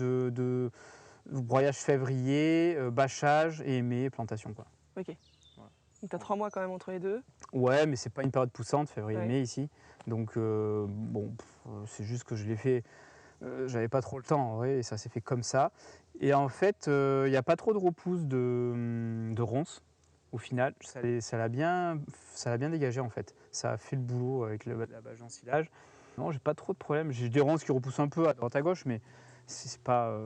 broyage février, bâchage et mai, plantation, quoi. Ok. Voilà. Donc t'as 3 mois quand même entre les deux? Ouais, mais c'est pas une période poussante, février-mai ici. Donc bon, c'est juste que je l'ai fait, j'avais pas trop le temps, en vrai, et ça s'est fait comme ça. Et en fait, il n'y a pas trop de repousse de ronces. Au final, ça l'a bien dégagé en fait. Ça a fait le boulot avec la bâche d'ensilage. Non, j'ai pas trop de problèmes. J'ai des ronces qui repoussent un peu à droite à gauche, mais c'est pas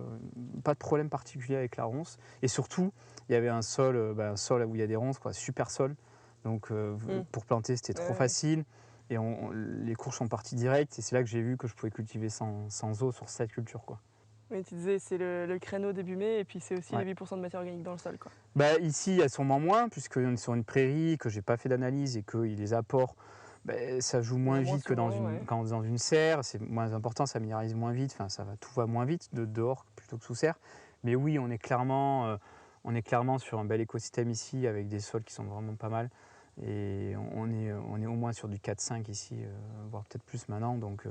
de problème particulier avec la ronce. Et surtout, il y avait un sol où il y a des ronces, quoi, super sol. Donc pour planter, c'était trop facile. Et les courges sont parties direct et c'est là que j'ai vu que je pouvais cultiver sans eau sur cette culture, quoi. Oui, tu disais c'est le créneau début mai et puis c'est aussi Ouais. les 8% de matière organique dans le sol, quoi. Bah, ici, il y a sûrement moins, puisqu'on est sur une prairie, que j'ai pas fait d'analyse et que les apports, ça joue Il y en moins a moins vite que souvent, ouais. quand dans une serre, c'est moins important, ça minéralise moins vite, enfin, tout va moins vite dehors plutôt que sous serre. Mais oui, on est clairement sur un bel écosystème ici, avec des sols qui sont vraiment pas mal. Et on est au moins sur du 4-5 ici, voire peut-être plus maintenant, donc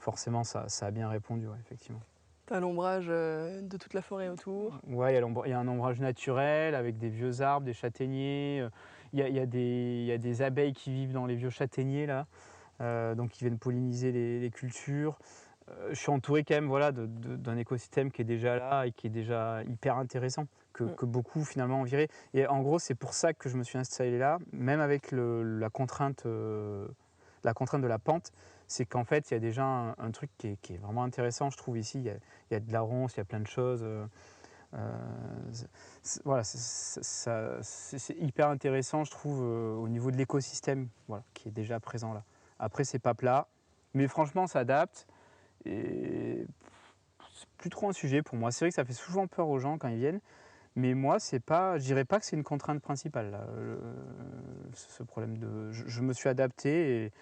forcément, ça a bien répondu, ouais, effectivement. T'as l'ombrage de toute la forêt autour. Ouais, il y a un ombrage naturel avec des vieux arbres, des châtaigniers. Il y a des abeilles qui vivent dans les vieux châtaigniers là, donc qui viennent polliniser les cultures. Je suis entouré quand même, voilà, d'un écosystème qui est déjà là et qui est déjà hyper intéressant, que beaucoup finalement ont viré. Et en gros, c'est pour ça que je me suis installé là, même avec la contrainte de la pente. C'est qu'en fait, il y a déjà un truc qui est vraiment intéressant, je trouve, ici. Il y a de la ronce, il y a plein de choses. Voilà, c'est hyper intéressant, je trouve, au niveau de l'écosystème, voilà, qui est déjà présent là. Après, c'est pas plat, mais franchement, ça adapte. Et c'est plus trop un sujet pour moi. C'est vrai que ça fait souvent peur aux gens quand ils viennent, mais moi, je dirais pas que c'est une contrainte principale, là, ce problème de. Je me suis adapté et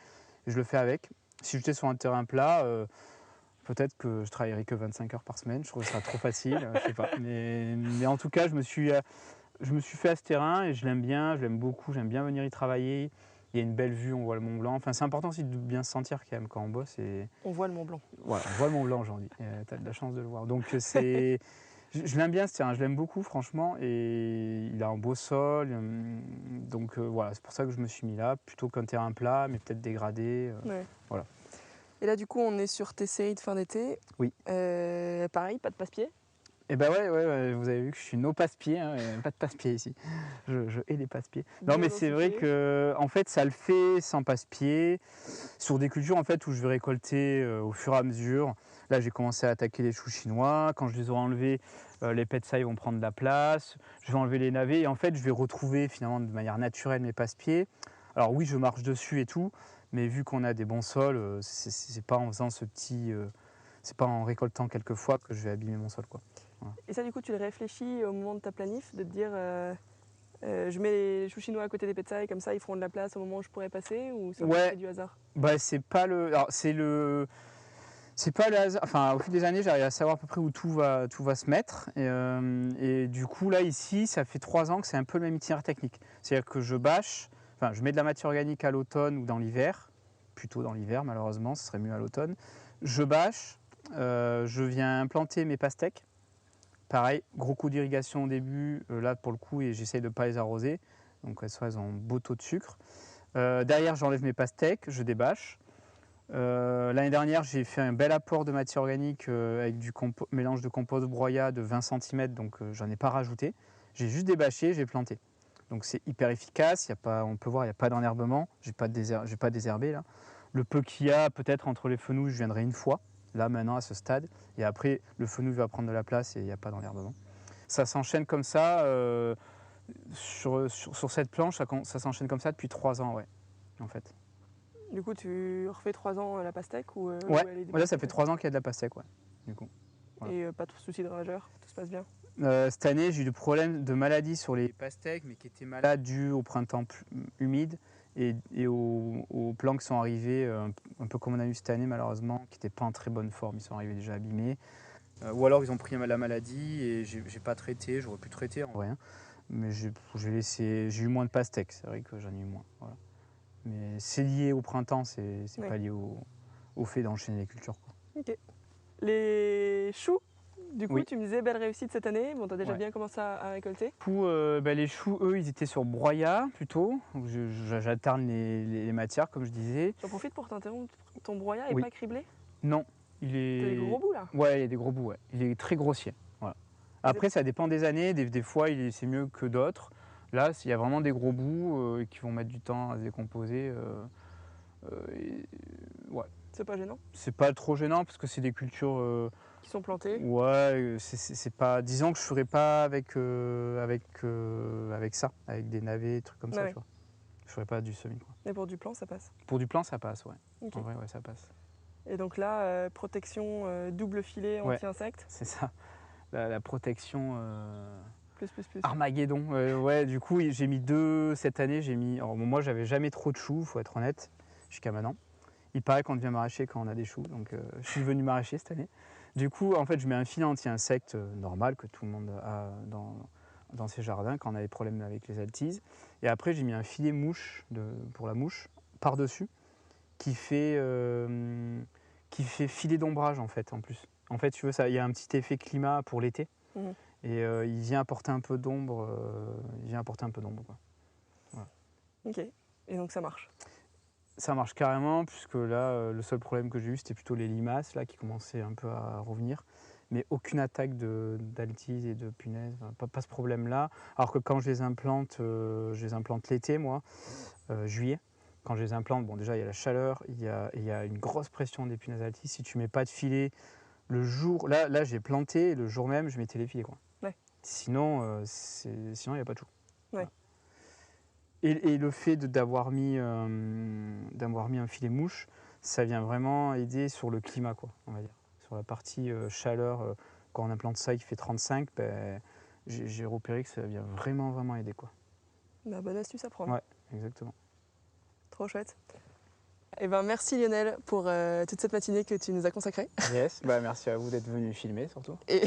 je le fais avec. Si j'étais sur un terrain plat, peut-être que je travaillerais que 25 heures par semaine, je trouve que ce sera trop facile, je sais pas. Mais en tout cas, je me suis fait à ce terrain et je l'aime beaucoup, j'aime bien venir y travailler. Il y a une belle vue, on voit le Mont Blanc. Enfin, c'est important aussi de bien se sentir quand même quand on bosse. Et On voit le Mont Blanc. voilà, on voit le Mont Blanc aujourd'hui. Tu as de la chance de le voir. Donc je l'aime bien ce terrain, je l'aime beaucoup franchement. Et il a un beau sol. Donc voilà, c'est pour ça que je me suis mis là, plutôt qu'un terrain plat, mais peut-être dégradé. Ouais. Voilà. Et là, du coup, on est sur tes séries de fin d'été. Oui. Pareil, pas de passe-pied. Et bah ouais, vous avez vu que je suis no passe-pied, hein, pas de passe-pied ici. Je hais les passe-pieds. Non, mais c'est vrai que en fait, ça le fait sans passe-pied. Sur des cultures en fait où je vais récolter au fur et à mesure. Là, j'ai commencé à attaquer les choux chinois. Quand je les aurai enlevés, les petsai vont prendre de la place. Je vais enlever les navets et en fait, je vais retrouver finalement de manière naturelle mes passe-pieds. Alors oui, je marche dessus et tout, mais vu qu'on a des bons sols, c'est pas en faisant c'est pas en récoltant quelques fois que je vais abîmer mon sol, quoi. Voilà. Et ça, du coup, tu le réfléchis au moment de ta planif, de te dire je mets les choux chinois à côté des petsai, comme ça ils feront de la place au moment où je pourrais passer, ou c'est Ouais, du hasard? bah c'est pas le. Alors c'est pas le hasard. Enfin, au fil des années, j'arrive à savoir à peu près où tout va se mettre. Et du coup, là, ici, ça fait 3 ans que c'est un peu le même itinéraire technique. C'est-à-dire que je mets de la matière organique à l'automne ou dans l'hiver, plutôt dans l'hiver, malheureusement, ce serait mieux à l'automne. Je bâche, je viens implanter mes pastèques. Pareil, gros coup d'irrigation au début, là pour le coup, et j'essaye de ne pas les arroser. Donc elles ont un beau taux de sucre. Derrière, j'enlève mes pastèques, je débâche. L'année dernière, j'ai fait un bel apport de matière organique avec du mélange de compost broyat de 20 cm, donc j'en ai pas rajouté. J'ai juste débâché, j'ai planté. Donc c'est hyper efficace, on peut voir, il n'y a pas d'enherbement, j'ai pas désherbé là. Le peu qu'il y a, peut-être entre les fenouilles, je viendrai une fois, là maintenant à ce stade, et après le fenouil va prendre de la place et il n'y a pas d'enherbement. Ça s'enchaîne comme ça, sur cette planche, ça s'enchaîne comme ça depuis 3 ans, ouais, en fait. Du coup, tu refais 3 ans la pastèque ou Ouais, elle est là ça fait 3 ans qu'il y a de la pastèque, ouais, du coup. Voilà. Et pas de soucis de ravageurs, tout se passe bien? Cette année, j'ai eu des problèmes de maladie sur les pastèques, mais qui étaient malades dus au printemps humide et aux plants qui sont arrivés, un peu comme on a eu cette année malheureusement, qui n'étaient pas en très bonne forme, ils sont arrivés déjà abîmés. Ou alors ils ont pris la maladie et j'ai pas traité, j'aurais pu traiter en vrai, hein, mais j'ai eu moins de pastèques, c'est vrai que j'en ai eu moins. Voilà. Mais c'est lié au printemps, c'est Ouais. pas lié au fait d'enchaîner les cultures, quoi. Ok. Les choux, du coup, Oui. tu me disais belle réussite cette année. Bon, tu as déjà Ouais. bien commencé à récolter. Du coup, les choux, eux, ils étaient sur broyat plutôt. J'alterne les matières, comme je disais. J'en profite pour t'interrompre. Ton broyat est Oui. pas criblé? Non, il est. T'as des gros bouts là? Ouais, il y a des gros bouts, ouais. Il est très grossier. Voilà. Après, ça dépend des années. Des fois, c'est mieux que d'autres. Là, il y a vraiment des gros bouts qui vont mettre du temps à se décomposer. Ouais. C'est pas gênant? C'est pas trop gênant parce que c'est des cultures. Qui sont plantés? Ouais, c'est pas. Disons que je ferais pas avec ça, avec des navets, des trucs comme ça, Ouais. tu vois. Je ferai pas du semi, quoi. Et pour du plan, ça passe. Pour du plan, ça passe, ouais. Ok. En vrai, ouais, ça passe. Et donc là, protection double filet Ouais. anti-insectes, C'est ça. La protection plus. Armageddon. Ouais, du coup, j'ai mis 2 cette année. Alors, moi, j'avais jamais trop de choux, faut être honnête, jusqu'à maintenant. Il paraît qu'on devient maraîcher quand on a des choux, donc je suis devenu maraîcher cette année. Du coup, en fait, je mets un filet anti-insectes normal que tout le monde a dans ses jardins quand on a des problèmes avec les altises. Et après, j'ai mis un filet mouche pour la mouche par-dessus qui fait filet d'ombrage en fait en plus. En fait, tu veux, il y a un petit effet climat pour l'été. Mhm. Et il vient apporter un peu d'ombre. Quoi. Voilà. Ok. Et donc ça marche. Ça marche carrément, puisque là, le seul problème que j'ai eu, c'était plutôt les limaces là, qui commençaient un peu à revenir. Mais aucune attaque d'altise et de punaise, pas ce problème-là. Alors que quand je les implante l'été, moi, juillet. Quand je les implante, bon, déjà, il y a la chaleur, il y a une grosse pression des punaises altis. Si tu mets pas de filet, le jour... Là j'ai planté, et le jour même, je mettais les filets, quoi. Ouais. Sinon, il n'y a pas de chou. Ouais. Voilà. Et le fait d'avoir mis un filet mouche, ça vient vraiment aider sur le climat, quoi, on va dire. Sur la partie chaleur, quand on implante ça et qu'il fait 35, ben, j'ai repéré que ça vient vraiment aider, quoi. Bah, bonne astuce à prendre. Ouais, exactement. Trop chouette. Eh ben, merci Lionel pour toute cette matinée que tu nous as consacrée. Yes, bah merci à vous d'être venu filmer surtout. Et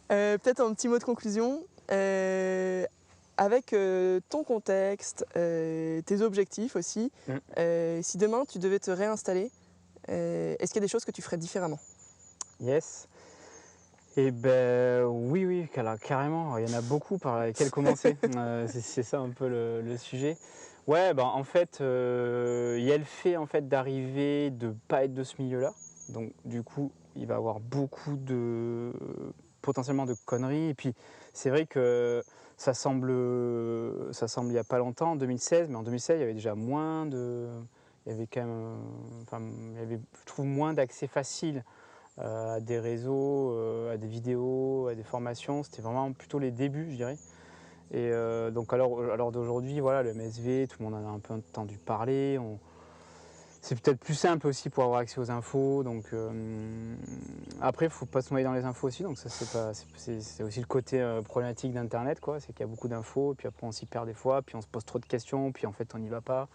peut-être un petit mot de conclusion. Avec ton contexte, tes objectifs aussi, si demain tu devais te réinstaller, est-ce qu'il y a des choses que tu ferais différemment? Yes. Et ben oui, alors, carrément, il y en a beaucoup par lesquels commencer. C'est ça un peu le sujet. Ouais, ben, en fait, il y a le fait en fait, d'arriver, de ne pas être de ce milieu-là. Donc du coup, il va y avoir beaucoup potentiellement de conneries. Et puis c'est vrai que ça semble il n'y a pas longtemps, en 2016, mais en 2016, il y avait déjà moins de... Il y avait quand même... Enfin, il y avait, je trouve, moins d'accès facile à des réseaux, à des vidéos, à des formations. C'était vraiment plutôt les débuts, je dirais. Et donc à l'heure d'aujourd'hui, voilà, le MSV, tout le monde en a un peu entendu parler. C'est peut-être plus simple aussi pour avoir accès aux infos. Donc après, il ne faut pas se noyer dans les infos aussi. Donc ça, c'est aussi le côté problématique d'Internet, quoi. C'est qu'il y a beaucoup d'infos, et puis après on s'y perd des fois, puis on se pose trop de questions, puis en fait on n'y va pas.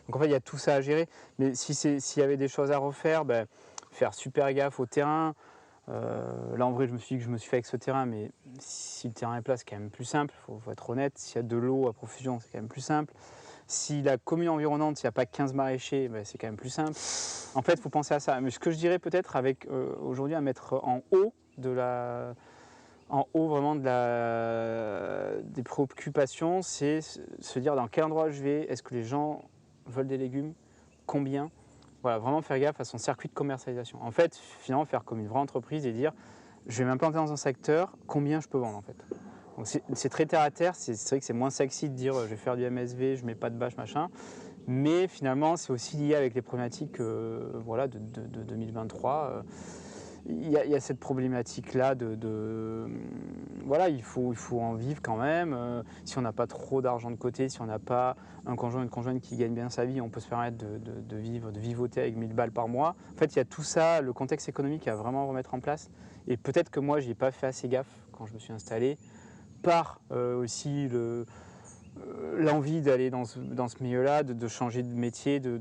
Donc en fait, il y a tout ça à gérer. Mais s'il y avait des choses à refaire, ben, faire super gaffe au terrain. Là en vrai je me suis dit que je me suis fait avec ce terrain, mais si le terrain est plat c'est quand même plus simple, faut être honnête. S'il y a de l'eau à profusion c'est quand même plus simple. Si la commune environnante, il n'y a pas 15 maraîchers, ben, c'est quand même plus simple. En fait il faut penser à ça. Mais ce que je dirais peut-être avec aujourd'hui à mettre en haut vraiment des préoccupations, c'est se dire dans quel endroit je vais, est-ce que les gens veulent des légumes, combien. Voilà, vraiment faire gaffe à son circuit de commercialisation. En fait, finalement, faire comme une vraie entreprise et dire je vais m'implanter dans un secteur, combien je peux vendre en fait. Donc c'est très terre à terre, c'est vrai que c'est moins sexy de dire je vais faire du MSV, je mets pas de bâche, machin. Mais finalement, c'est aussi lié avec les problématiques voilà, de 2023. Il y a cette problématique-là voilà, il faut en vivre quand même. Si on n'a pas trop d'argent de côté, si on n'a pas un conjoint, une conjointe qui gagne bien sa vie, on peut se permettre de vivoter avec 1000 balles par mois. En fait, il y a tout ça, le contexte économique à vraiment remettre en place. Et peut-être que moi, n'y ai pas fait assez gaffe quand je me suis installé, par aussi l'envie d'aller dans ce milieu-là, de changer de métier, de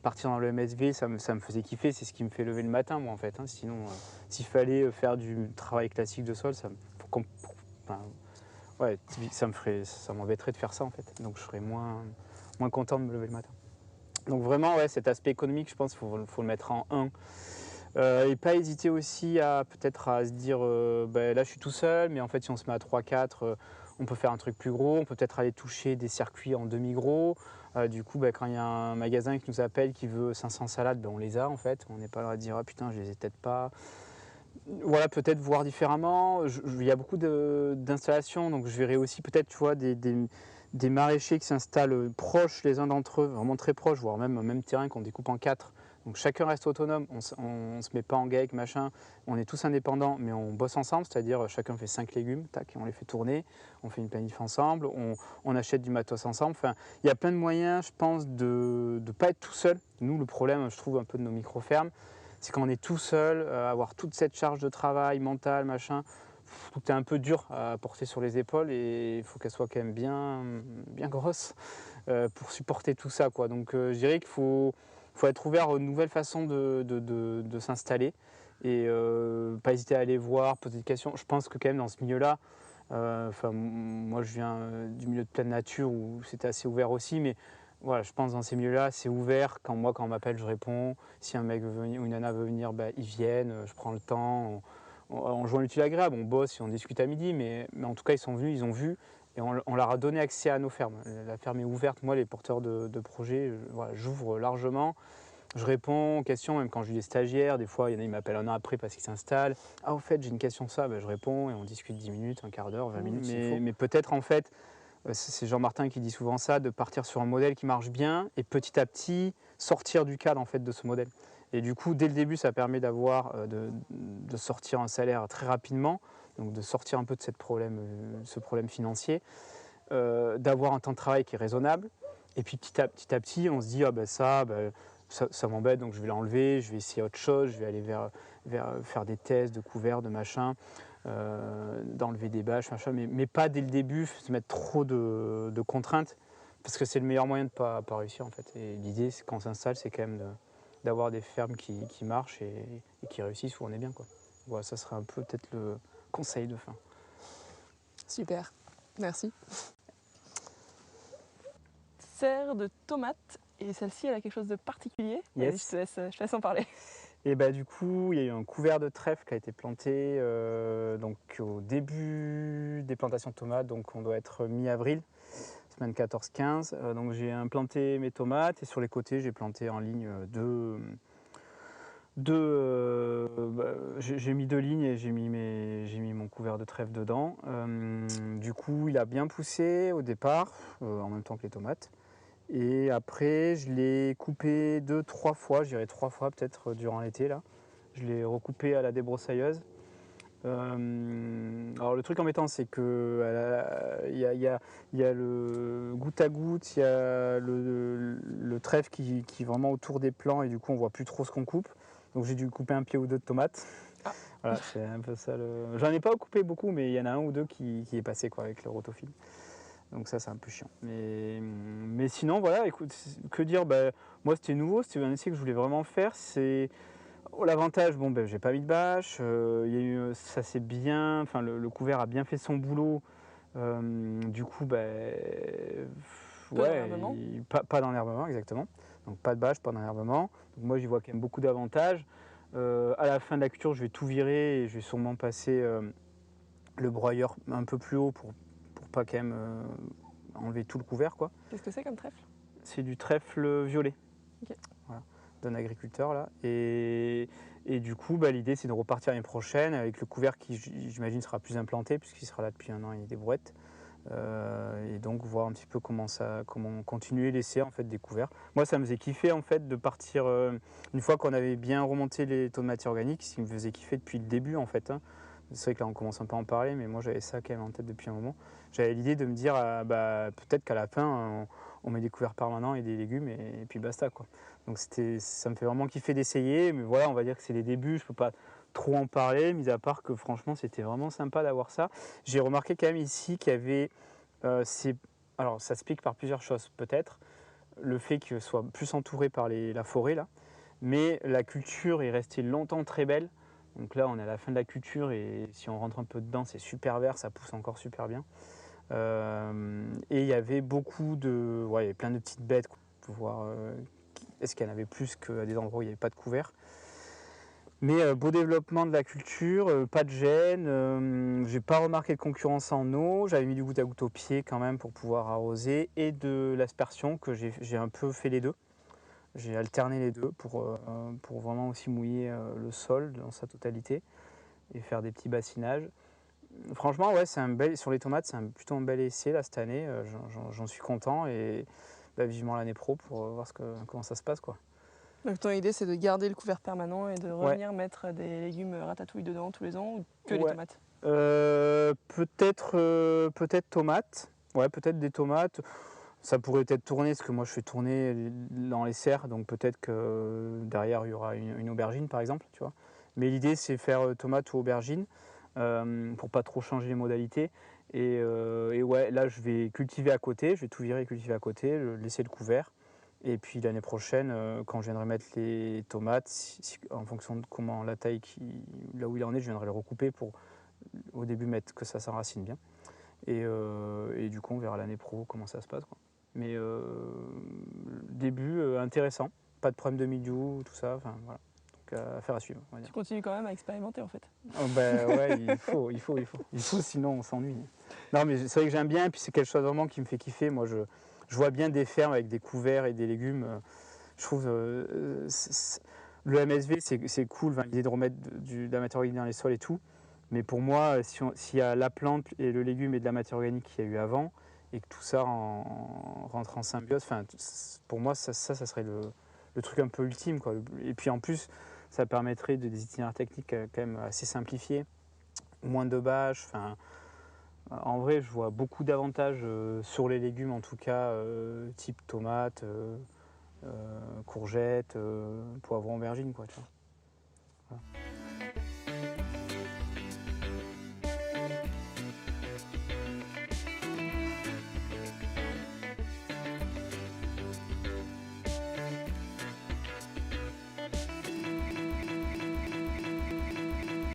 partir dans le MSV, ça me faisait kiffer, c'est ce qui me fait lever le matin, moi, en fait. Hein. Sinon, s'il fallait faire du travail classique de sol, ça m'embêterait de faire ça, en fait. Donc, je serais moins content de me lever le matin. Donc, vraiment, ouais, cet aspect économique, je pense qu'il faut le mettre en 1. Et pas hésiter aussi peut-être à se dire là, je suis tout seul, mais en fait, si on se met à 3-4, on peut faire un truc plus gros, on peut peut-être aller toucher des circuits en demi-gros. Du coup, quand il y a un magasin qui nous appelle qui veut 500 salades, on les a en fait. On n'est pas là à dire putain, je les ai peut-être pas. Voilà, peut-être voir différemment. Il y a beaucoup d'installations, donc je verrai aussi peut-être, tu vois, des maraîchers qui s'installent proches les uns d'entre eux, vraiment très proches, voire même terrain qu'on découpe en 4, Donc chacun reste autonome, on se met pas en GAEC, machin, on est tous indépendants, mais on bosse ensemble, c'est-à-dire chacun fait 5 légumes, tac, et on les fait tourner, on fait une planif ensemble, on achète du matos ensemble. Enfin, il y a plein de moyens, je pense, de ne pas être tout seul. Nous, le problème, je trouve, un peu de nos micro-fermes, c'est quand on est tout seul, avoir toute cette charge de travail mentale, machin, tout est un peu dur à porter sur les épaules et il faut qu'elle soit quand même bien grosse pour supporter tout ça, quoi. Donc je dirais qu'il faut être ouvert aux nouvelles façons de s'installer et pas hésiter à aller voir, poser des questions. Je pense que quand même dans ce milieu-là, moi je viens du milieu de pleine nature où c'était assez ouvert aussi, mais voilà, je pense dans ces milieux-là, c'est ouvert. Quand on m'appelle, je réponds. Si un mec veut venir ou une nana veut venir, bah, ils viennent, je prends le temps. On joint l'utile agréable, on bosse et on discute à midi, mais en tout cas, ils sont venus, ils ont vu, et on leur a donné accès à nos fermes. La ferme est ouverte. Moi, les porteurs de projets, voilà, j'ouvre largement. Je réponds aux questions, même quand j'ai des stagiaires. Des fois, il y en a, ils m'appellent un an après parce qu'ils s'installent. Ah, au fait, j'ai une question, ça, ben, je réponds et on discute 10 minutes, un quart d'heure, 20 minutes. Mais peut-être, en fait, c'est Jean-Martin qui dit souvent ça, de partir sur un modèle qui marche bien et petit à petit sortir du cadre en fait, de ce modèle. Et du coup, dès le début, ça permet de sortir un salaire très rapidement, donc de sortir un peu de ce problème financier, d'avoir un temps de travail qui est raisonnable. Et puis petit à petit, on se dit, ah ben ça m'embête, donc je vais l'enlever, je vais essayer autre chose, je vais aller vers faire des tests de couverts, de machin, d'enlever des bâches, machin, mais pas dès le début, se mettre trop de contraintes, parce que c'est le meilleur moyen de ne pas réussir en fait. Et l'idée, quand on s'installe, c'est quand même d'avoir des fermes qui marchent et qui réussissent où on est bien, quoi. Voilà, ça serait un peu peut-être le conseil de fin. Super, merci. Serre de tomates, et celle-ci, elle a quelque chose de particulier. Yes. Je te laisse en parler. Et bah, du coup, il y a eu un couvert de trèfle qui a été planté donc au début des plantations de tomates, donc on doit être mi-avril, semaine 14-15. Donc j'ai implanté mes tomates et sur les côtés, j'ai planté en ligne j'ai mis 2 lignes et j'ai mis mon couvert de trèfle dedans. Du coup, il a bien poussé au départ, en même temps que les tomates. Et après, je l'ai coupé 2-3 fois, je dirais 3 fois peut-être durant l'été là. Je l'ai recoupé à la débroussailleuse. Alors le truc embêtant, c'est que il y a le goutte à goutte, il y a le trèfle qui est vraiment autour des plants et du coup on voit plus trop ce qu'on coupe. Donc j'ai dû couper un pied ou deux de tomates. Ah. Voilà, c'est un peu ça. J'en ai pas coupé beaucoup, mais il y en a un ou deux qui est passé quoi, avec le rotofil. Donc ça, c'est un peu chiant. Mais sinon, voilà, écoute, que dire, moi, c'était nouveau, c'était un essai que je voulais vraiment faire. L'avantage, j'ai pas mis de bâche, ça c'est bien, enfin, le couvert a bien fait son boulot. Du coup, d'enherbement. pas d'enherbement, exactement. Donc pas de bâche, pas d'enherbement. Donc moi, j'y vois quand même beaucoup d'avantages. À la fin de la culture, je vais tout virer et je vais sûrement passer le broyeur un peu plus haut pour pas quand même enlever tout le couvert, quoi. Qu'est-ce que c'est comme trèfle? C'est du trèfle violet. Okay. Voilà, d'un agriculteur là. Et du coup, l'idée c'est de repartir l'année prochaine avec le couvert qui, j'imagine, sera plus implanté puisqu'il sera là depuis un an, il y a des brouettes. Et donc voir un petit peu comment continuer l'essai en fait des couverts. Moi, ça me faisait kiffer en fait de partir une fois qu'on avait bien remonté les taux de matière organique, ce qui me faisait kiffer depuis le début en fait. Hein. C'est vrai que là on commence un peu à en parler, mais moi j'avais ça quand même en tête depuis un moment. J'avais l'idée de me dire peut-être qu'à la fin on met des couverts permanents et des légumes et puis basta, quoi. Donc ça me fait vraiment kiffer d'essayer, mais voilà, on va dire que c'est les débuts, je peux pas trop en parler, mis à part que franchement c'était vraiment sympa d'avoir ça. J'ai remarqué quand même ici qu'il y avait, alors ça se pique par plusieurs choses peut-être, le fait qu'il soit plus entouré par la forêt là, mais la culture est restée longtemps très belle. Donc là on est à la fin de la culture et si on rentre un peu dedans c'est super vert, ça pousse encore super bien. Et il y avait beaucoup il y avait plein de petites bêtes pour voir est-ce qu'il y en avait plus qu'à des endroits où il n'y avait pas de couvert. Mais beau développement de la culture, pas de gêne, j'ai pas remarqué de concurrence en eau, j'avais mis du goutte à goutte au pied quand même pour pouvoir arroser et de l'aspersion que j'ai un peu fait les deux. J'ai alterné les deux pour vraiment aussi mouiller le sol dans sa totalité et faire des petits bassinages. Franchement, ouais, sur les tomates, c'est plutôt un bel essai là, cette année. J'en suis content et vivement l'année pro pour voir comment ça se passe, quoi. Donc ton idée, c'est de garder le couvert permanent et de Ouais. revenir mettre des légumes ratatouille dedans tous les ans ou que les Ouais. tomates? Peut-être tomates. Ouais, peut-être des tomates. Ça pourrait être tourné, parce que moi je fais tourner dans les serres, donc peut-être que derrière il y aura une aubergine par exemple, tu vois. Mais l'idée c'est faire tomate ou aubergine, pour pas trop changer les modalités. Et ouais, là je vais cultiver à côté, je vais tout virer et cultiver à côté, laisser le couvert. Et puis l'année prochaine, quand je viendrai mettre les tomates, en fonction de comment la taille là où il en est, je viendrai le recouper pour au début mettre que ça s'enracine bien. Et du coup, on verra l'année pro comment ça se passe, quoi. Mais début intéressant, pas de problème de mildiou, tout ça, enfin voilà. Donc affaire à suivre, on va dire. Tu continues quand même à expérimenter en fait. Oh, ben ouais, il faut, sinon on s'ennuie. Non, mais c'est vrai que j'aime bien, et puis c'est quelque chose vraiment qui me fait kiffer. Moi, je vois bien des fermes avec des couverts et des légumes. Je trouve le MSV, c'est cool, enfin, l'idée de remettre de la matière organique dans les sols et tout. Mais pour moi, s'il y a la plante et le légume et de la matière organique qu'il y a eu avant, et que tout ça rentre en symbiose, enfin, pour moi, ça serait le truc un peu ultime, quoi. Et puis en plus, ça permettrait des itinéraires techniques quand même assez simplifiés, moins de bâches. Enfin, en vrai, je vois beaucoup d'avantages sur les légumes, en tout cas, type tomates, courgettes, poivrons, aubergines, quoi, tu vois. Voilà.